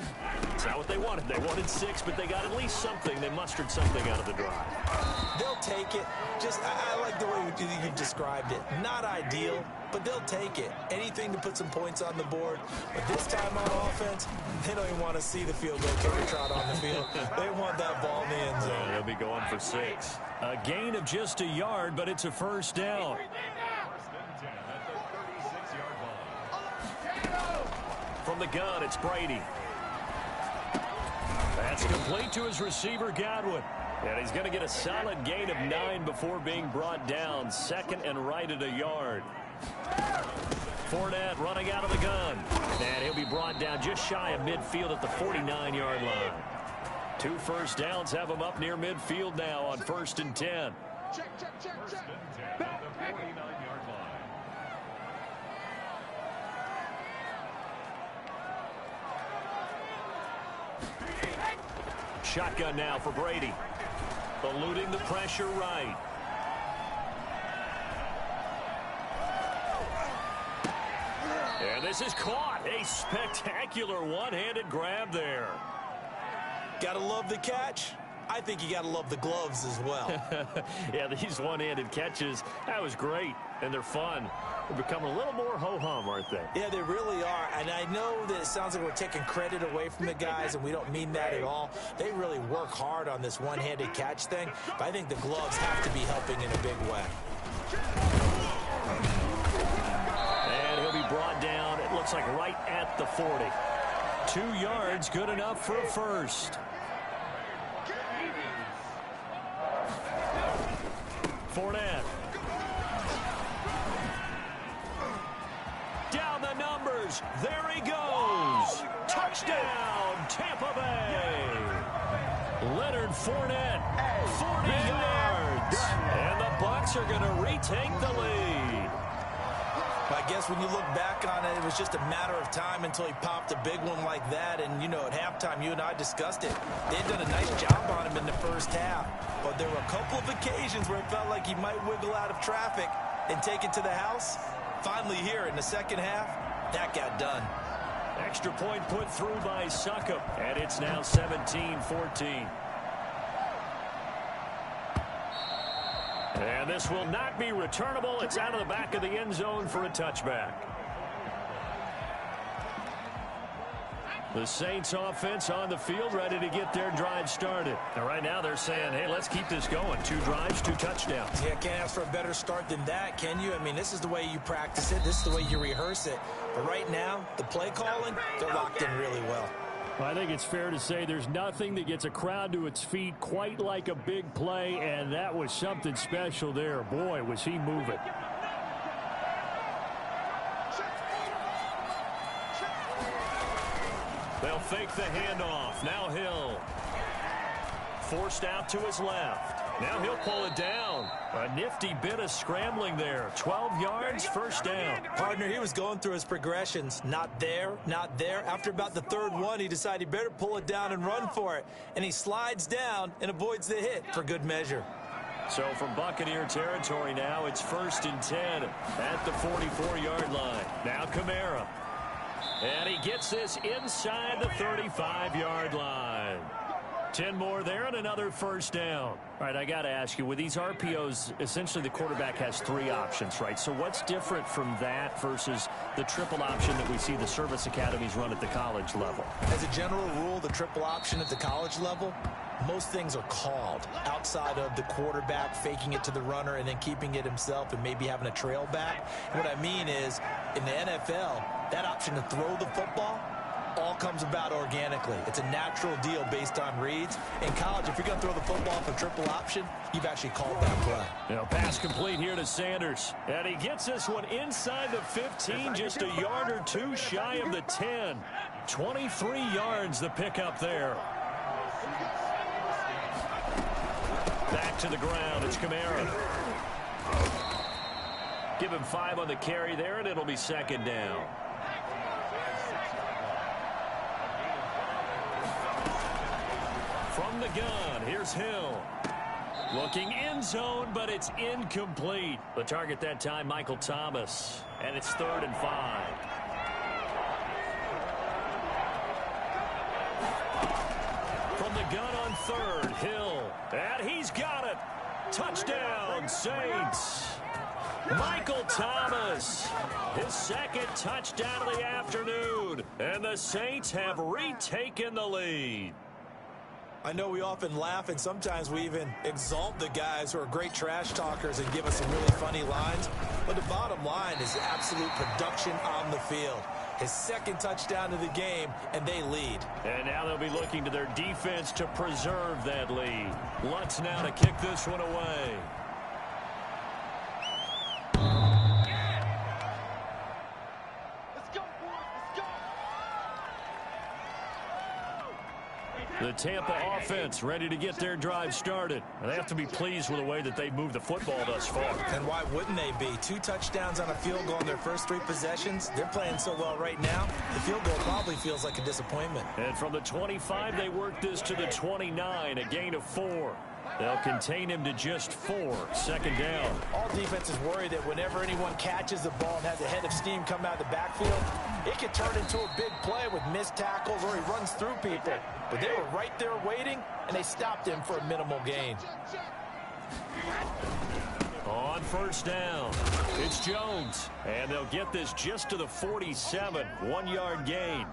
It's not what they wanted. They wanted 6, but they got at least something. They mustered something out of the drive. They'll take it. I like the way you described it. Not ideal, but they'll take it. Anything to put some points on the board. But this time on offense, they don't even want to see the field goal kicker trot on the field. They want that ball in the end zone. They'll be going for 6. A gain of just a yard, but it's a 1st down. From the gun, it's Brady. That's complete to his receiver, Godwin. And he's going to get a solid gain of 9 before being brought down. 2nd and right at a yard. Fournette running out of the gun. And he'll be brought down just shy of midfield at the 49-yard line. 2 first downs have him up near midfield now on 1st and 10. Check. The 49-yard line. Shotgun now for Brady. Eluding the pressure right. And this is caught. A spectacular one-handed grab there. Gotta love the catch. I think you gotta love the gloves as well. Yeah, these one-handed catches, that was great. And they're fun. They're becoming a little more ho-hum, aren't they? Yeah, they really are. And I know that it sounds like we're taking credit away from the guys, and we don't mean that at all. They really work hard on this one-handed catch thing, but I think the gloves have to be helping in a big way. And he'll be brought down, it looks like right at the 40. 2 yards, good enough for a 1st. Fournette. Down the numbers. There he goes. Touchdown, Tampa Bay. Leonard Fournette, 40 yards. And the Bucs are going to retake the lead. I guess when you look back on it, it was just a matter of time until he popped a big one like that. And, you know, at halftime, you and I discussed it. They had done a nice job on him in the first half. But there were a couple of occasions where it felt like he might wiggle out of traffic and take it to the house. Finally here in the second half, that got done. Extra point put through by Succop. And it's now 17-14. And this will not be returnable. It's out of the back of the end zone for a touchback. The Saints offense on the field ready to get their drive started. And right now they're saying, hey, let's keep this going. 2 drives, 2 touchdowns. Yeah, can't ask for a better start than that, can you? I mean, this is the way you practice it. This is the way you rehearse it. But right now, the play calling, they're locked in really well. I think it's fair to say there's nothing that gets a crowd to its feet quite like a big play, and that was something special there. Boy, was he moving. They'll fake the handoff. Now Hill. Forced out to his left. Now he'll pull it down. A nifty bit of scrambling there. 12 yards, 1st down. Partner, he was going through his progressions. Not there, not there. After about the 3rd one, he decided he better pull it down and run for it. And he slides down and avoids the hit for good measure. So from Buccaneer territory now, it's 1st and 10 at the 44-yard line. Now Kamara. And he gets this inside the 35-yard line. 10 more there and another first down. All right, I got to ask you, with these RPOs, essentially the quarterback has 3 options, right? So what's different from that versus the triple option that we see the service academies run at the college level? As a general rule, the triple option at the college level, most things are called outside of the quarterback faking it to the runner and then keeping it himself and maybe having a trail back. And what I mean is, in the NFL, that option to throw the football all comes about organically. It's a natural deal based on reads. In college, if you're going to throw the football for triple option, you've actually called that play. Pass complete here to Sanders. And he gets this one inside the 15, just a yard or 2 shy of the 10. 23 yards the pickup there. Back to the ground, it's Kamara. Give him 5 on the carry there, and it'll be second down. From the gun, here's Hill. Looking end zone, but it's incomplete. The target that time, Michael Thomas. And it's 3rd and 5. From the gun on 3rd, Hill. And he's got it. Touchdown, Saints. Michael Thomas, his 2nd touchdown of the afternoon. And the Saints have retaken the lead. I know we often laugh and sometimes we even exalt the guys who are great trash talkers and give us some really funny lines. But the bottom line is absolute production on the field. His 2nd touchdown of the game, and they lead. And now they'll be looking to their defense to preserve that lead. Lutz now to kick this one away. The Tampa offense ready to get their drive started. They have to be pleased with the way that they've moved the football thus far. And why wouldn't they be? 2 touchdowns on a field goal in their first 3 possessions. They're playing so well right now, the field goal probably feels like a disappointment. And from the 25, they work this to the 29, a gain of 4. They'll contain him to just 4. Second down. All defenses worry that whenever anyone catches the ball and has a head of steam come out of the backfield, it could turn into a big play with missed tackles or he runs through people. But they were right there waiting, and they stopped him for a minimal gain. On first down, it's Jones. And they'll get this just to the 47, 1-yard gain.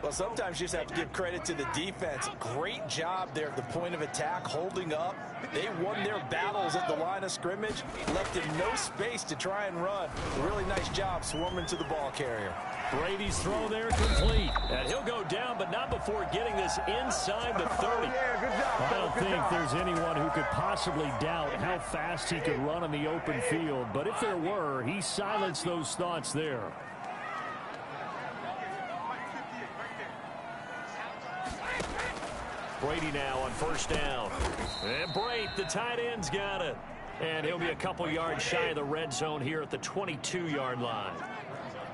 Well, sometimes you just have to give credit to the defense. Great job there at the point of attack, holding up. They won their battles at the line of scrimmage, left him no space to try and run. A really nice job swarming to the ball carrier. Brady's throw there complete. And he'll go down, but not before getting this inside the 30. I don't think there's anyone who could possibly doubt how fast he could run on the open field. But if there were, he silenced those thoughts there. Brady now on first down. And Brate, the tight end's got it. And he'll be a couple yards shy of the red zone here at the 22-yard line.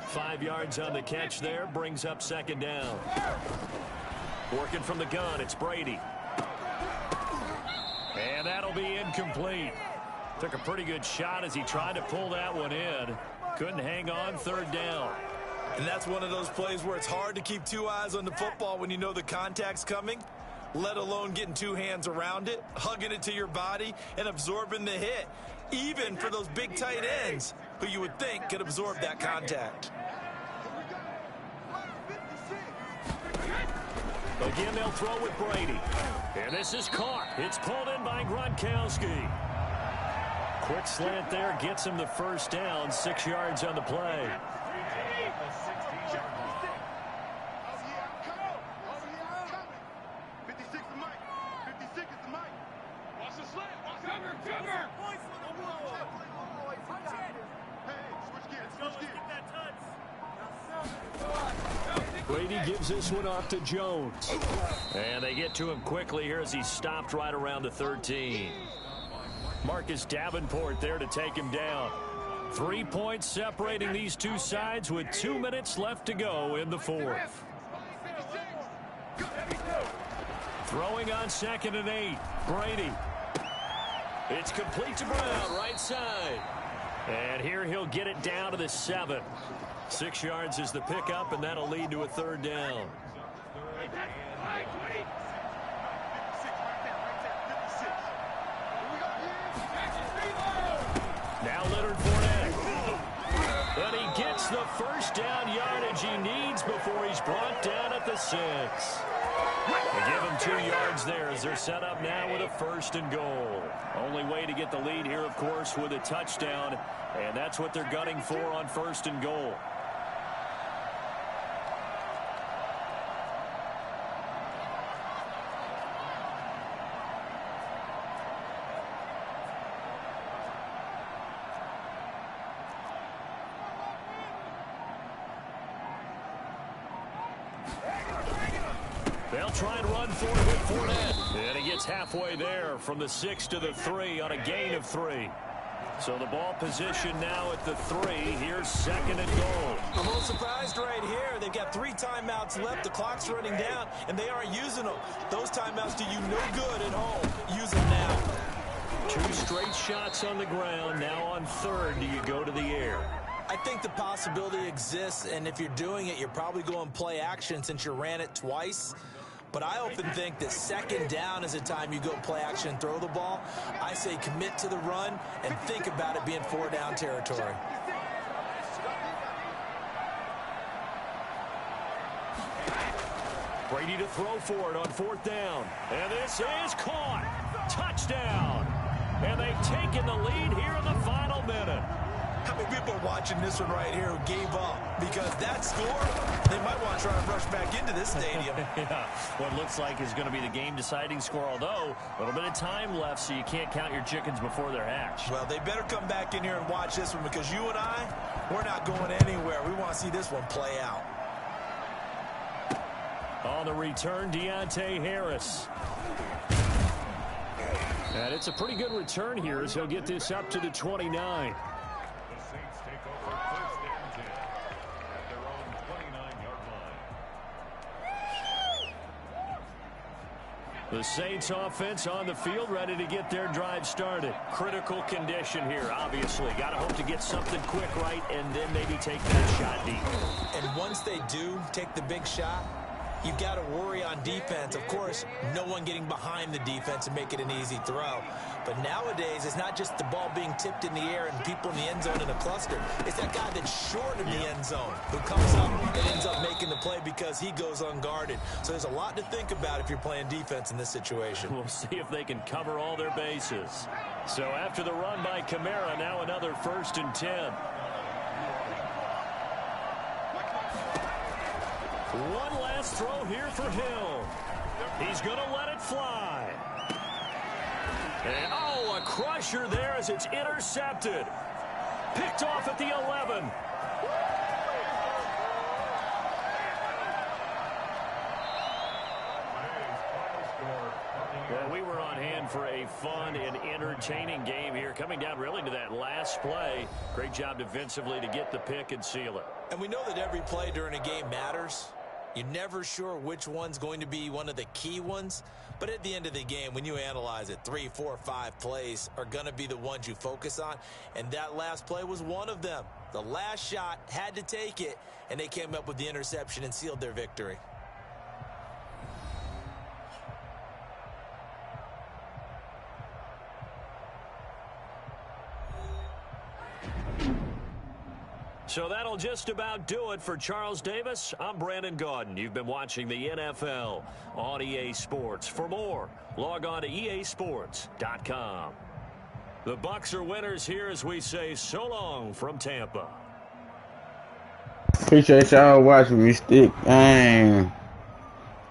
5 yards on the catch there, brings up second down. Working from the gun, it's Brady. And that'll be incomplete. Took a pretty good shot as he tried to pull that one in. Couldn't hang on, 3rd down. And that's one of those plays where it's hard to keep 2 eyes on the football when you know the contact's coming, let alone getting 2 hands around it, hugging it to your body, and absorbing the hit, even for those big tight ends who you would think could absorb that contact. Again, they'll throw with Brady. And this is caught. It's pulled in by Gronkowski. Quick slant there gets him the first down, 6 yards on the play. Brady gives this one off to Jones. And they get to him quickly here as he stopped right around the 13. Marcus Davenport there to take him down. 3 points separating these two sides with 2 minutes left to go in the 4th. Throwing on 2nd and 8. Brady. It's complete to Brown, right side. And here he'll get it down to the 7. 6 yards is the pickup, and that'll lead to a 3rd down. gets the first down yardage he needs before he's brought down at the 6. They give him 2 yards there as they're set up now with a 1st and goal. Only way to get the lead here, of course, with a touchdown, and that's what they're gunning for on 1st and goal. They'll try and run for it with Fournette. And he gets halfway there from the 6 to the 3 on a gain of 3. So the ball position now at the 3. Here's 2nd and goal. I'm a little surprised right here. They've got 3 timeouts left. The clock's running down, and they aren't using them. Those timeouts do you no good at home. Use them now. 2 straight shots on the ground. Now on 3rd, do you go to the air? I think the possibility exists, and if you're doing it, you're probably going play action since you ran it twice. But I often think that 2nd down is a time you go play action and throw the ball. I say commit to the run and think about it being 4 down territory. Brady to throw for it on 4th down. And this is caught. Touchdown. And they've taken the lead here in the final minute. How many people are watching this one right here who gave up? Because that score, they might want to try and rush back into this stadium. Yeah, what looks like is going to be the game-deciding score, although a little bit of time left, so you can't count your chickens before they're hatched. Well, they better come back in here and watch this one, because you and I, we're not going anywhere. We want to see this one play out. On the return, Deontay Harris. And it's a pretty good return here as he'll get this up to the 29. The Saints offense on the field, ready to get their drive started. Critical condition here, obviously. Got to hope to get something quick right and then maybe take that shot deep. And once they do take the big shot, you've got to worry on defense. Of course, no one getting behind the defense and make it an easy throw. But nowadays, it's not just the ball being tipped in the air and people in the end zone in a cluster. It's that guy that's short of the end zone who comes up and ends up making the play because he goes unguarded. So there's a lot to think about if you're playing defense in this situation. We'll see if they can cover all their bases. So after the run by Kamara, now another 1st and 10. One last throw here for Hill. He's going to let it fly. And, oh, a crusher there as it's intercepted. Picked off at the 11. Well, we were on hand for a fun and entertaining game here, coming down really to that last play. Great job defensively to get the pick and seal it. And we know that every play during a game matters. You're never sure which one's going to be one of the key ones. But at the end of the game, when you analyze it, 3, 4, 5 plays are going to be the ones you focus on. And that last play was one of them. The last shot had to take it, and they came up with the interception and sealed their victory. So that'll just about do it for Charles Davis. I'm Brandon Gaudin. You've been watching the NFL on EA Sports. For more, log on to easports.com. The Bucs are winners here as we say so long from Tampa. Appreciate y'all watching me stick. Dang.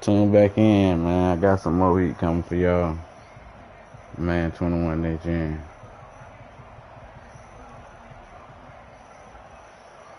Tune back in, man. I got some more heat coming for y'all. Man, 21 next gen.